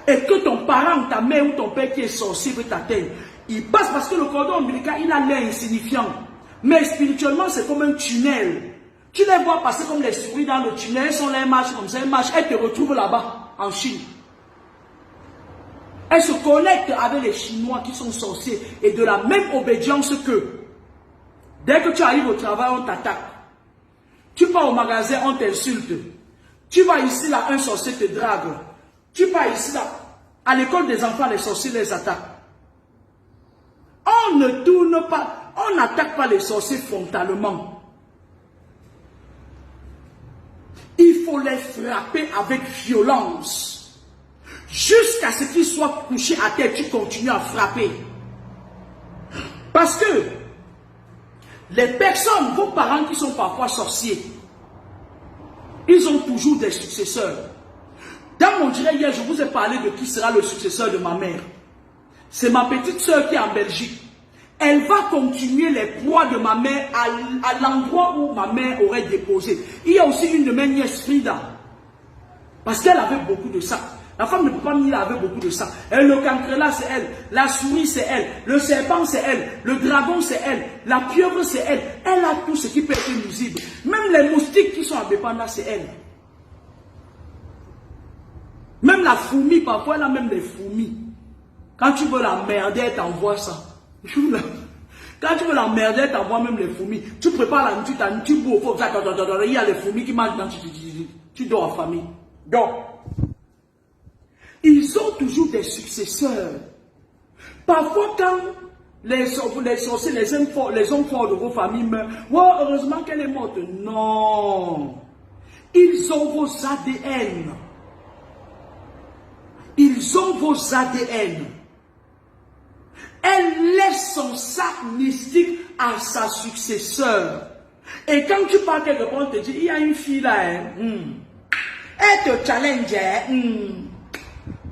et que ton parent, ta mère ou ton père qui est sorcier veut t'atteindre, il passe parce que le cordon ombilical, il a l'air insignifiant. Mais spirituellement, c'est comme un tunnel. Tu les vois passer comme les souris dans le tunnel, elles sont là, elles marchent comme ça, elles te retrouvent là-bas, en Chine. Elles se connectent avec les Chinois qui sont sorciers et de la même obédience qu'eux. Dès que tu arrives au travail, on t'attaque. Tu vas au magasin, on t'insulte. Tu vas ici, là, un sorcier te drague. Tu vas ici, là, à l'école des enfants, les sorciers les attaquent. On ne tourne pas, on n'attaque pas les sorciers frontalement. Il faut les frapper avec violence. Jusqu'à ce qu'ils soient couchés à terre, tu continues à frapper. Parce que les personnes, vos parents qui sont parfois sorciers, ils ont toujours des successeurs. Dans mon direct hier, je vous ai parlé de qui sera le successeur de ma mère. C'est ma petite soeur qui est en Belgique. Elle va continuer les poids de ma mère à l'endroit où ma mère aurait déposé. Il y a aussi une de mes nièces, Frida. Parce qu'elle avait beaucoup de sang. La femme ne peut pas nier, elle avait beaucoup de sang. Et le cancrelat, c'est elle. La souris, c'est elle. Le serpent, c'est elle. Le dragon, c'est elle. La pieuvre, c'est elle. Elle a tout ce qui peut être nuisible. Même les moustiques qui sont à Bépanda, c'est elle. Même la fourmi, parfois, elle a même des fourmis. Quand tu veux la merder, elle t'envoie ça. Quand tu veux la merder, elle t'envoie même les fourmis. Tu prépares la nuit, tu bois au fond, il y a les fourmis qui mangent dans tu dors en famille. Donc, ils ont toujours des successeurs. Parfois, quand les sorciers, les hommes forts de vos familles meurent, oh, heureusement qu'elle est morte. Non. Ils ont vos ADN. Ils ont vos ADN. Elle laisse son sac mystique à sa successeur. Et quand tu parles quelque part, on te dit, il y a une fille là, elle te challenge.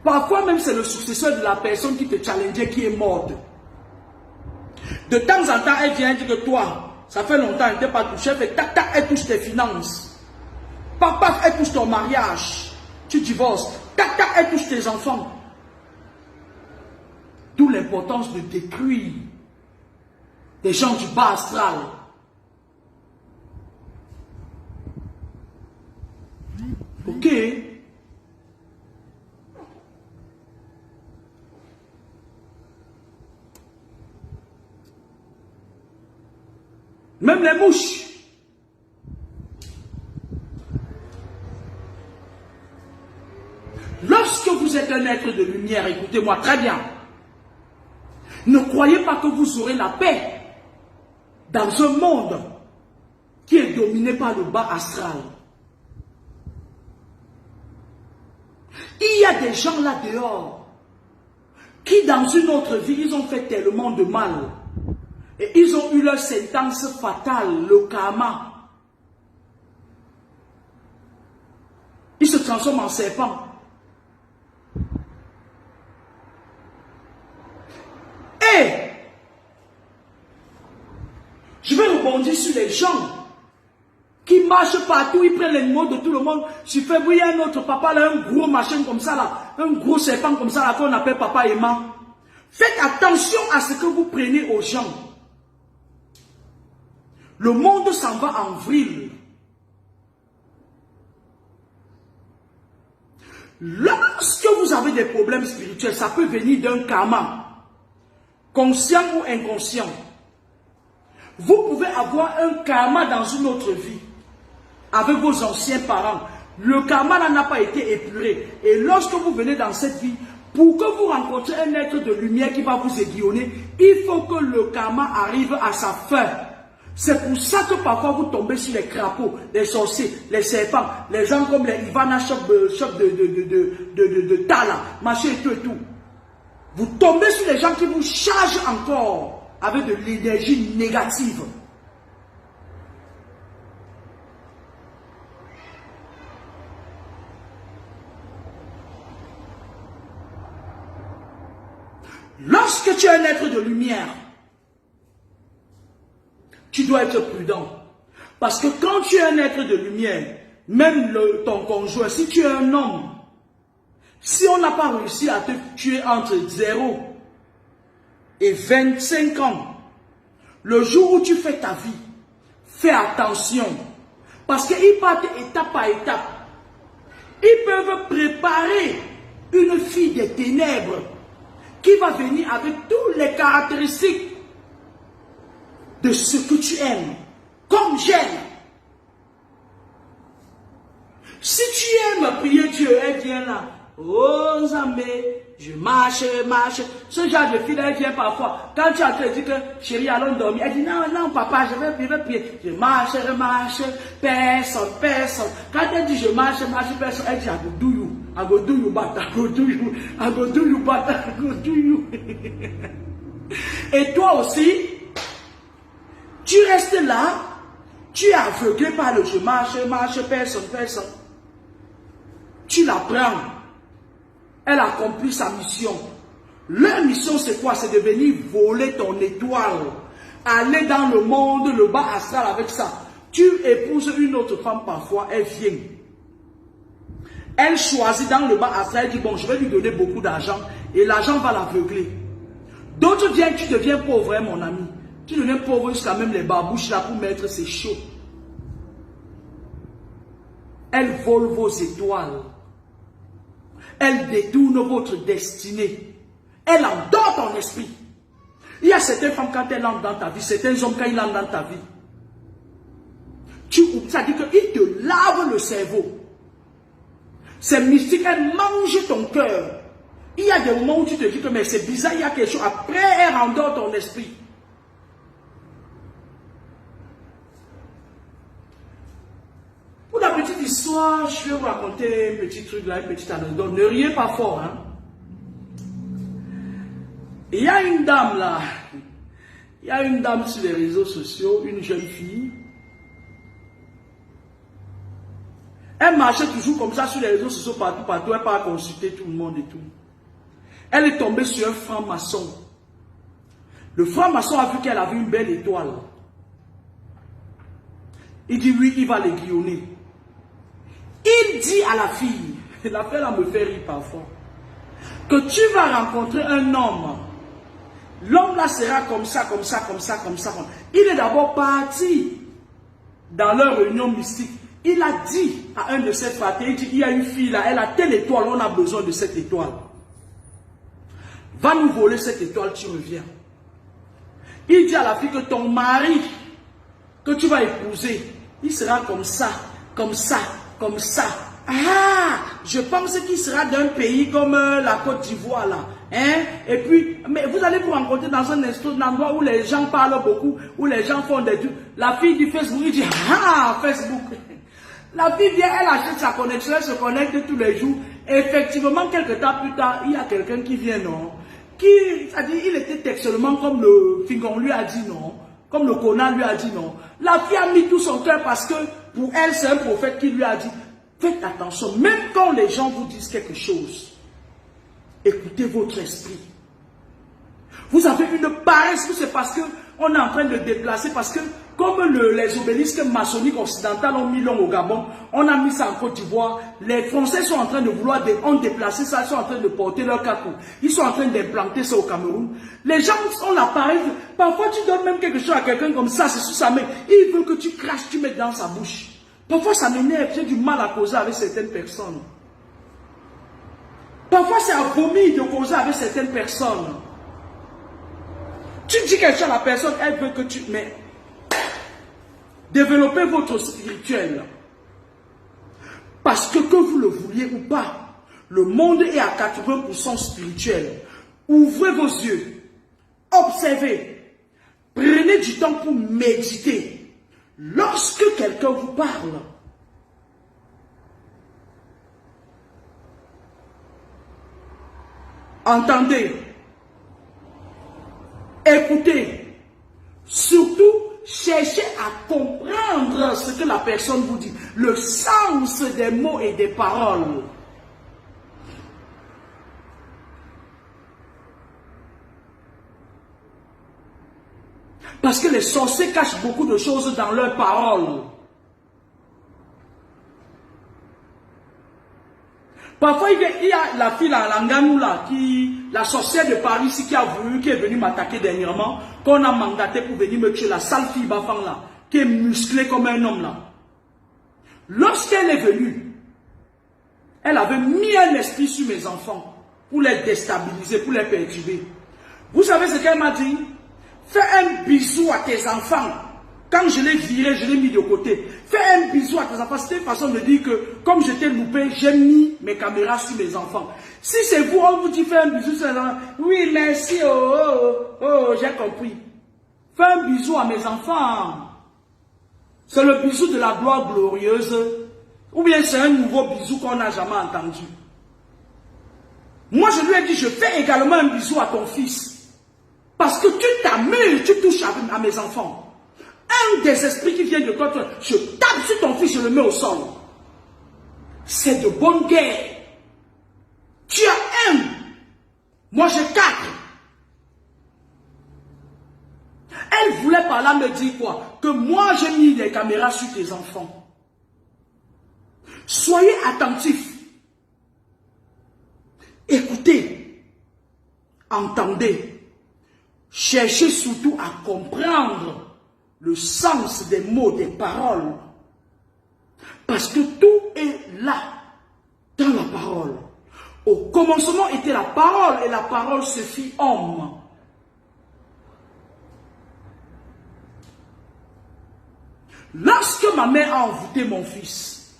Parfois même c'est le successeur de la personne qui te challengeait qui est morte. De temps en temps, elle vient dire que toi, ça fait longtemps, elle ne t'a pas touché, et tac, tac, elle touche tes finances. Papa, elle touche ton mariage. Tu divorces. Tac, tac, elle touche tes enfants. D'où l'importance de détruire des gens du bas astral. Ok? Même les mouches. Lorsque vous êtes un être de lumière, écoutez-moi très bien. Ne croyez pas que vous aurez la paix dans un monde qui est dominé par le bas astral. Il y a des gens là dehors qui dans une autre vie, ils ont fait tellement de mal. Et ils ont eu leur sentence fatale, le karma. Ils se transforment en serpents. Et je vais rebondir sur les gens qui marchent partout, ils prennent les mots de tout le monde. Je fais, oui, un autre papa là, un gros machin comme ça là, un gros serpent comme ça là, qu'on appelle papa aimant. Faites attention à ce que vous prenez aux gens. Le monde s'en va en vrille. Lorsque vous avez des problèmes spirituels, ça peut venir d'un karma, conscient ou inconscient. Vous pouvez avoir un karma dans une autre vie, avec vos anciens parents. Le karma n'a pas été épuré. Et lorsque vous venez dans cette vie, pour que vous rencontrez un être de lumière qui va vous aiguillonner, il faut que le karma arrive à sa fin. C'est pour ça que parfois vous tombez sur les crapauds, les sorciers, les serpents, les gens comme les Ivana Shop de Tala, machin et tout et tout. Vous tombez sur les gens qui vous chargent encore avec de l'énergie négative. Lorsque tu es un être de lumière, tu dois être prudent. Parce que quand tu es un être de lumière, même ton conjoint, si tu es un homme, si on n'a pas réussi à te tuer entre 0 et 25 ans, le jour où tu fais ta vie, fais attention. Parce qu'ils partent étape par étape. Ils peuvent préparer une fille des ténèbres qui va venir avec toutes les caractéristiques de ce que tu aimes, comme j'aime. Si tu aimes prier Dieu, elle vient là. Oh Zambé, je marche. Ce genre de fille, elle vient parfois. Quand tu as dit que chérie, allons dormir, elle dit non, papa, je vais prier. Je marche, personne. Quand elle dit je marche, personne, elle dit I go do you, but I go do you. Et toi aussi, tu restes là, tu es aveuglé par le je marche, personne. Tu la prends. Elle accomplit sa mission. Leur mission, c'est quoi? C'est de venir voler ton étoile. Aller dans le monde, le bas astral avec ça. Tu épouses une autre femme parfois, elle vient. Elle choisit dans le bas astral, elle dit, bon, je vais lui donner beaucoup d'argent. Et l'argent va l'aveugler. D'autres viennent, tu deviens pauvre, hein, mon ami. Tu deviens pauvre jusqu'à même les barbouches là pour mettre, c'est chaud. Elle vole vos étoiles. Elle détourne votre destinée. Elle endort ton esprit. Il y a certaines femmes quand elles entrent dans ta vie, certains hommes quand ils entrent dans ta vie. Ça dit qu'ils te lavent le cerveau. C'est mystique, elle mange ton cœur. Il y a des moments où tu te dis que mais c'est bizarre, il y a quelque chose. Après, elle endort ton esprit. Pour la petite histoire, je vais vous raconter un petit truc là, une petite anecdote. Ne riez pas fort, hein. Il y a une dame là, Il y a une dame sur les réseaux sociaux, une jeune fille. Elle marchait toujours comme ça sur les réseaux sociaux, partout. Elle part consulter tout le monde et tout. Elle est tombée sur un franc-maçon. Le franc-maçon a vu qu'elle avait une belle étoile. Il dit oui, il va l'aiguillonner. Il dit à la fille, la fille là me fait rire parfois, que tu vas rencontrer un homme. L'homme là sera comme ça, comme ça, comme ça, comme ça. Il est d'abord parti dans leur réunion mystique. Il a dit à un de ses frères, il dit, il y a une fille là, elle a telle étoile, on a besoin de cette étoile. Va nous voler cette étoile, tu reviens. Il dit à la fille que ton mari, que tu vas épouser, il sera comme ça, comme ça, comme ça. Ah, je pense qu'il sera d'un pays comme la Côte d'Ivoire là. Hein? Et puis, mais vous allez vous rencontrer dans un endroit où les gens parlent beaucoup, où les gens font des trucs. La fille du Facebook, il dit, ah, Facebook. La fille vient, elle achète sa connexion, elle se connecte tous les jours. Et effectivement, quelques temps plus tard, il y a quelqu'un qui vient, non? C'est-à-dire, il était textuellement comme le Fingon lui a dit non, comme le Conan lui a dit non. La fille a mis tout son cœur parce que pour elle, c'est un prophète qui lui a dit, faites attention, même quand les gens vous disent quelque chose, écoutez votre esprit. Vous avez une paresse, c'est parce qu'on est en train de déplacer, parce que comme les obélisques maçonniques occidentales ont mis l'homme au Gabon, on a mis ça en Côte d'Ivoire, les Français sont en train de vouloir, ont déplacé ça, ils sont en train de porter leur capou, ils sont en train d'implanter ça au Cameroun. Les gens ont la paresse, parfois tu donnes même quelque chose à quelqu'un comme ça, c'est sous sa main, il veut que tu craches, tu mets dans sa bouche. Parfois ça m'énerve, j'ai du mal à causer avec certaines personnes. Parfois c'est à vomir de causer avec certaines personnes. Tu dis quelque chose à la personne, elle veut que tu... Mais développez votre spirituel. Parce que vous le vouliez ou pas, le monde est à 80% spirituel. Ouvrez vos yeux. Observez. Prenez du temps pour méditer. Lorsque quelqu'un vous parle, entendez. Écoutez. Surtout, cherchez à comprendre ce que la personne vous dit. Le sens des mots et des paroles. Parce que les sorciers cachent beaucoup de choses dans leurs paroles. Parfois, il y a la fille à Langanou là, la sorcière de Paris ici qui est venue m'attaquer dernièrement, qu'on a mandaté pour venir me tuer, la sale fille Bafang là, qui est musclée comme un homme là. Lorsqu'elle est venue, elle avait mis un esprit sur mes enfants pour les déstabiliser, pour les perturber. Vous savez ce qu'elle m'a dit? Fais un bisou à tes enfants. Quand je l'ai viré, je l'ai mis de côté. Fais un bisou à tes enfants. C'était une façon de dire que, comme j'étais loupé, j'ai mis mes caméras sur mes enfants. Si c'est vous, on vous dit fais un bisou sur les enfants. Oui, merci, j'ai compris. Fais un bisou à mes enfants. C'est le bisou de la gloire glorieuse. Ou bien c'est un nouveau bisou qu'on n'a jamais entendu. Moi, je lui ai dit, je fais également un bisou à ton fils. Parce que tu t'amuses, tu touches à mes enfants. Un des esprits qui vient de toi, je tape sur ton fils, je le mets au sol. C'est de bonne guerre. Tu as un, moi j'ai 4. Elle voulait par là me dire quoi? Que moi j'ai mis les caméras sur tes enfants. Soyez attentifs. Écoutez. Entendez. Cherchez surtout à comprendre le sens des mots, des paroles. Parce que tout est là, dans la parole. Au commencement était la parole, et la parole se fit homme. Lorsque ma mère a envoûté mon fils,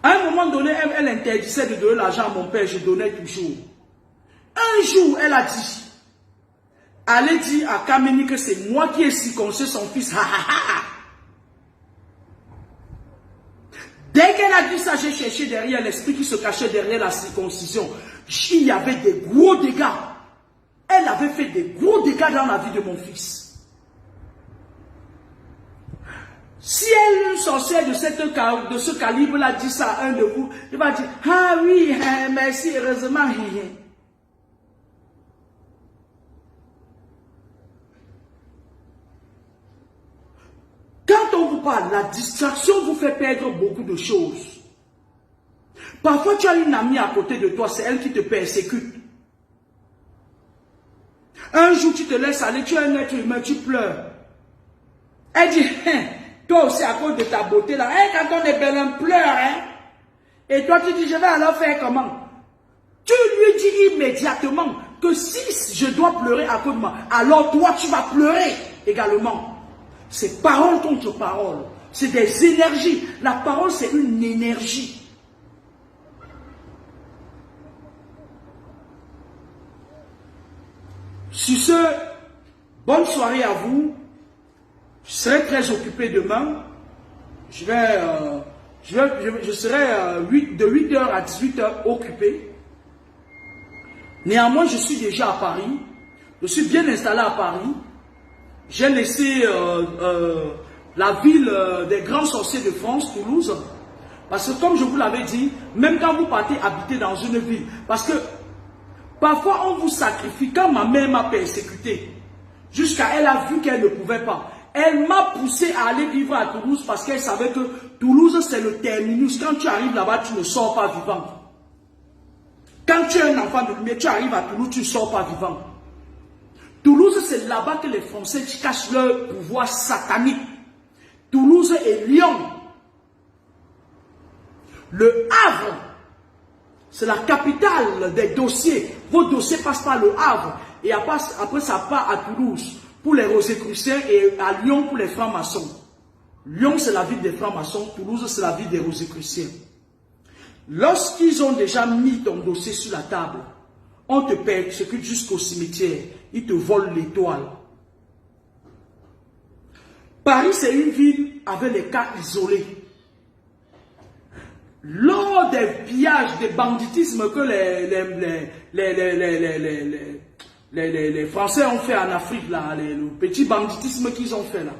à un moment donné, elle interdisait de donner l'argent à mon père, je donnais toujours. Un jour, elle a dit, allez dire à Kameni que c'est moi qui ai circoncis son fils. Dès qu'elle a dit ça, j'ai cherché derrière l'esprit qui se cachait derrière la circoncision. Il y avait des gros dégâts. Elle avait fait des gros dégâts dégâts dans la vie de mon fils. Si elle, une sorcière de ce calibre-là, dit ça à un de vous, il va dire, ah oui, merci, heureusement. Quand on vous parle, la distraction vous fait perdre beaucoup de choses. Parfois, tu as une amie à côté de toi, c'est elle qui te persécute. Un jour, tu te laisses aller, tu es un être humain, tu pleures. Elle dit, toi aussi à cause de ta beauté là, quand on est belle, on pleure. Et toi, tu dis, je vais alors faire comment? Tu lui dis immédiatement que si je dois pleurer à cause de moi, alors toi, tu vas pleurer également. C'est parole contre parole. C'est des énergies. La parole, c'est une énergie. Sur ce, bonne soirée à vous. Je serai très occupé demain. Je serai de 8h à 18h occupé. Néanmoins, je suis déjà à Paris. Je suis bien installé à Paris. J'ai laissé la ville des grands sorciers de France, Toulouse. Parce que comme je vous l'avais dit, même quand vous partez habiter dans une ville, parce que parfois on vous sacrifie. Quand ma mère m'a persécuté, jusqu'à elle a vu qu'elle ne pouvait pas. Elle m'a poussé à aller vivre à Toulouse parce qu'elle savait que Toulouse c'est le terminus. Quand tu arrives là-bas, tu ne sors pas vivant. Quand tu es un enfant de lumière, tu arrives à Toulouse, tu ne sors pas vivant. Toulouse, c'est là-bas que les Français cachent leur pouvoir satanique. Toulouse et Lyon. Le Havre, c'est la capitale des dossiers. Vos dossiers passent par le Havre. Et après ça part à Toulouse pour les Rosicruciens et à Lyon pour les francs-maçons. Lyon, c'est la ville des francs-maçons. Toulouse, c'est la ville des Rosicruciens. Lorsqu'ils ont déjà mis ton dossier sur la table, on te persécute jusqu'au cimetière. Ils te volent l'étoile. Paris, c'est une ville avec des cas isolés. Lors des pillages, des banditismes que les Français ont fait en Afrique, là, le petit banditisme qu'ils ont fait là,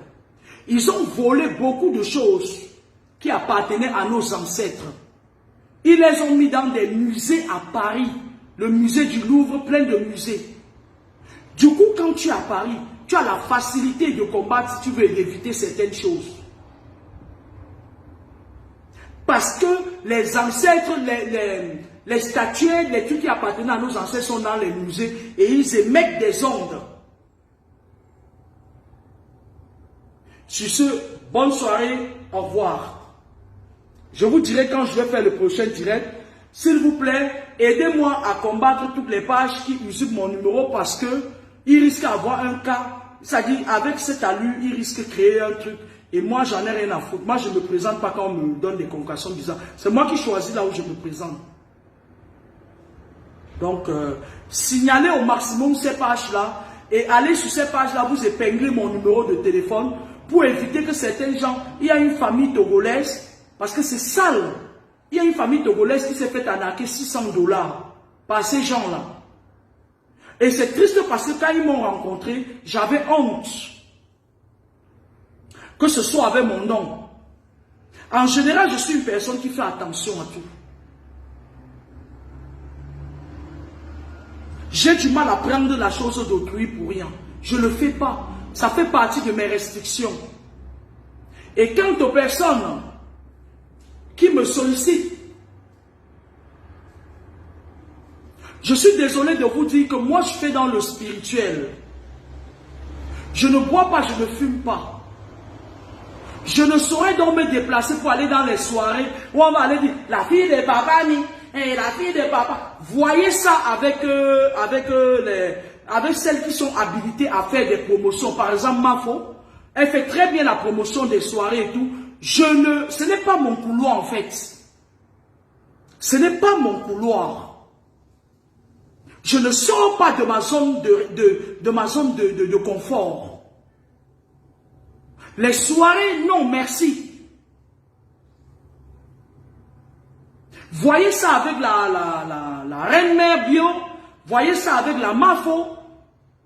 ils ont volé beaucoup de choses qui appartenaient à nos ancêtres. Ils les ont mis dans des musées à Paris, le musée du Louvre, plein de musées. Du coup, quand tu es à Paris, tu as la facilité de combattre si tu veux éviter certaines choses. Parce que les ancêtres, les statuettes, les trucs qui appartenaient à nos ancêtres sont dans les musées et ils émettent des ondes. Sur ce, bonne soirée, au revoir. Je vous dirai quand je vais faire le prochain direct. S'il vous plaît, aidez-moi à combattre toutes les pages qui usurpent mon numéro parce que il risque d'avoir un cas. C'est-à-dire, avec cette allure, il risque de créer un truc. Et moi, j'en ai rien à foutre. Moi, je ne me présente pas quand on me donne des convocations bizarres. C'est moi qui choisis là où je me présente. Donc, signalez au maximum ces pages-là. Et allez sur ces pages-là, vous épinglez mon numéro de téléphone pour éviter que certains gens... Il y a une famille togolaise, parce que c'est sale. Il y a une famille togolaise qui s'est fait arnaquer $600 par ces gens-là. Et c'est triste parce que quand ils m'ont rencontré, j'avais honte. Que ce soit avec mon nom. En général, je suis une personne qui fait attention à tout. J'ai du mal à prendre la chose d'autrui pour rien. Je ne le fais pas. Ça fait partie de mes restrictions. Et quant aux personnes qui me sollicitent, je suis désolé de vous dire que moi je fais dans le spirituel. Je ne bois pas, je ne fume pas. Je ne saurais donc me déplacer pour aller dans les soirées où on va aller dire la fille de papa, et la fille de papa. Voyez ça avec celles qui sont habilitées à faire des promotions. Par exemple, Mafo, elle fait très bien la promotion des soirées et tout. Ce n'est pas mon couloir en fait. Ce n'est pas mon couloir. Je ne sors pas de ma zone de confort. Les soirées, non, merci. Voyez ça avec la reine mère bio. Voyez ça avec la Mafo.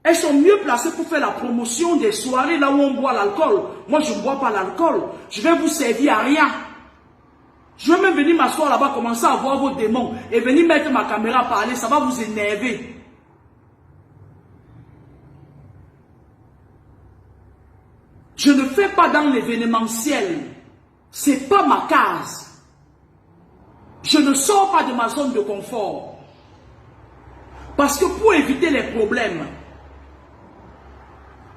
Elles sont mieux placées pour faire la promotion des soirées là où on boit l'alcool. Moi, je ne bois pas l'alcool. Je vais vous servir à rien. Je vais même venir m'asseoir là-bas, commencer à voir vos démons et venir mettre ma caméra à parler. Ça va vous énerver. Je ne fais pas dans l'événementiel. Ce n'est pas ma case. Je ne sors pas de ma zone de confort. Parce que pour éviter les problèmes,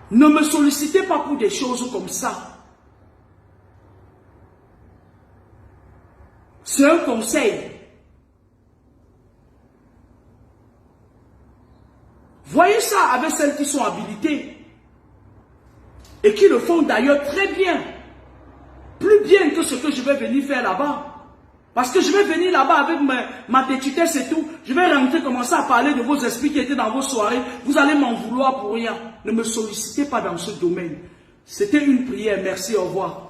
ne me sollicitez pas pour des choses comme ça. C'est un conseil. Voyez ça avec celles qui sont habilitées. Et qui le font d'ailleurs très bien. Plus bien que ce que je vais venir faire là-bas. Parce que je vais venir là-bas avec ma petitesse et tout. Je vais rentrer, commencer à parler de vos esprits qui étaient dans vos soirées. Vous allez m'en vouloir pour rien. Ne me sollicitez pas dans ce domaine. C'était une prière. Merci, au revoir.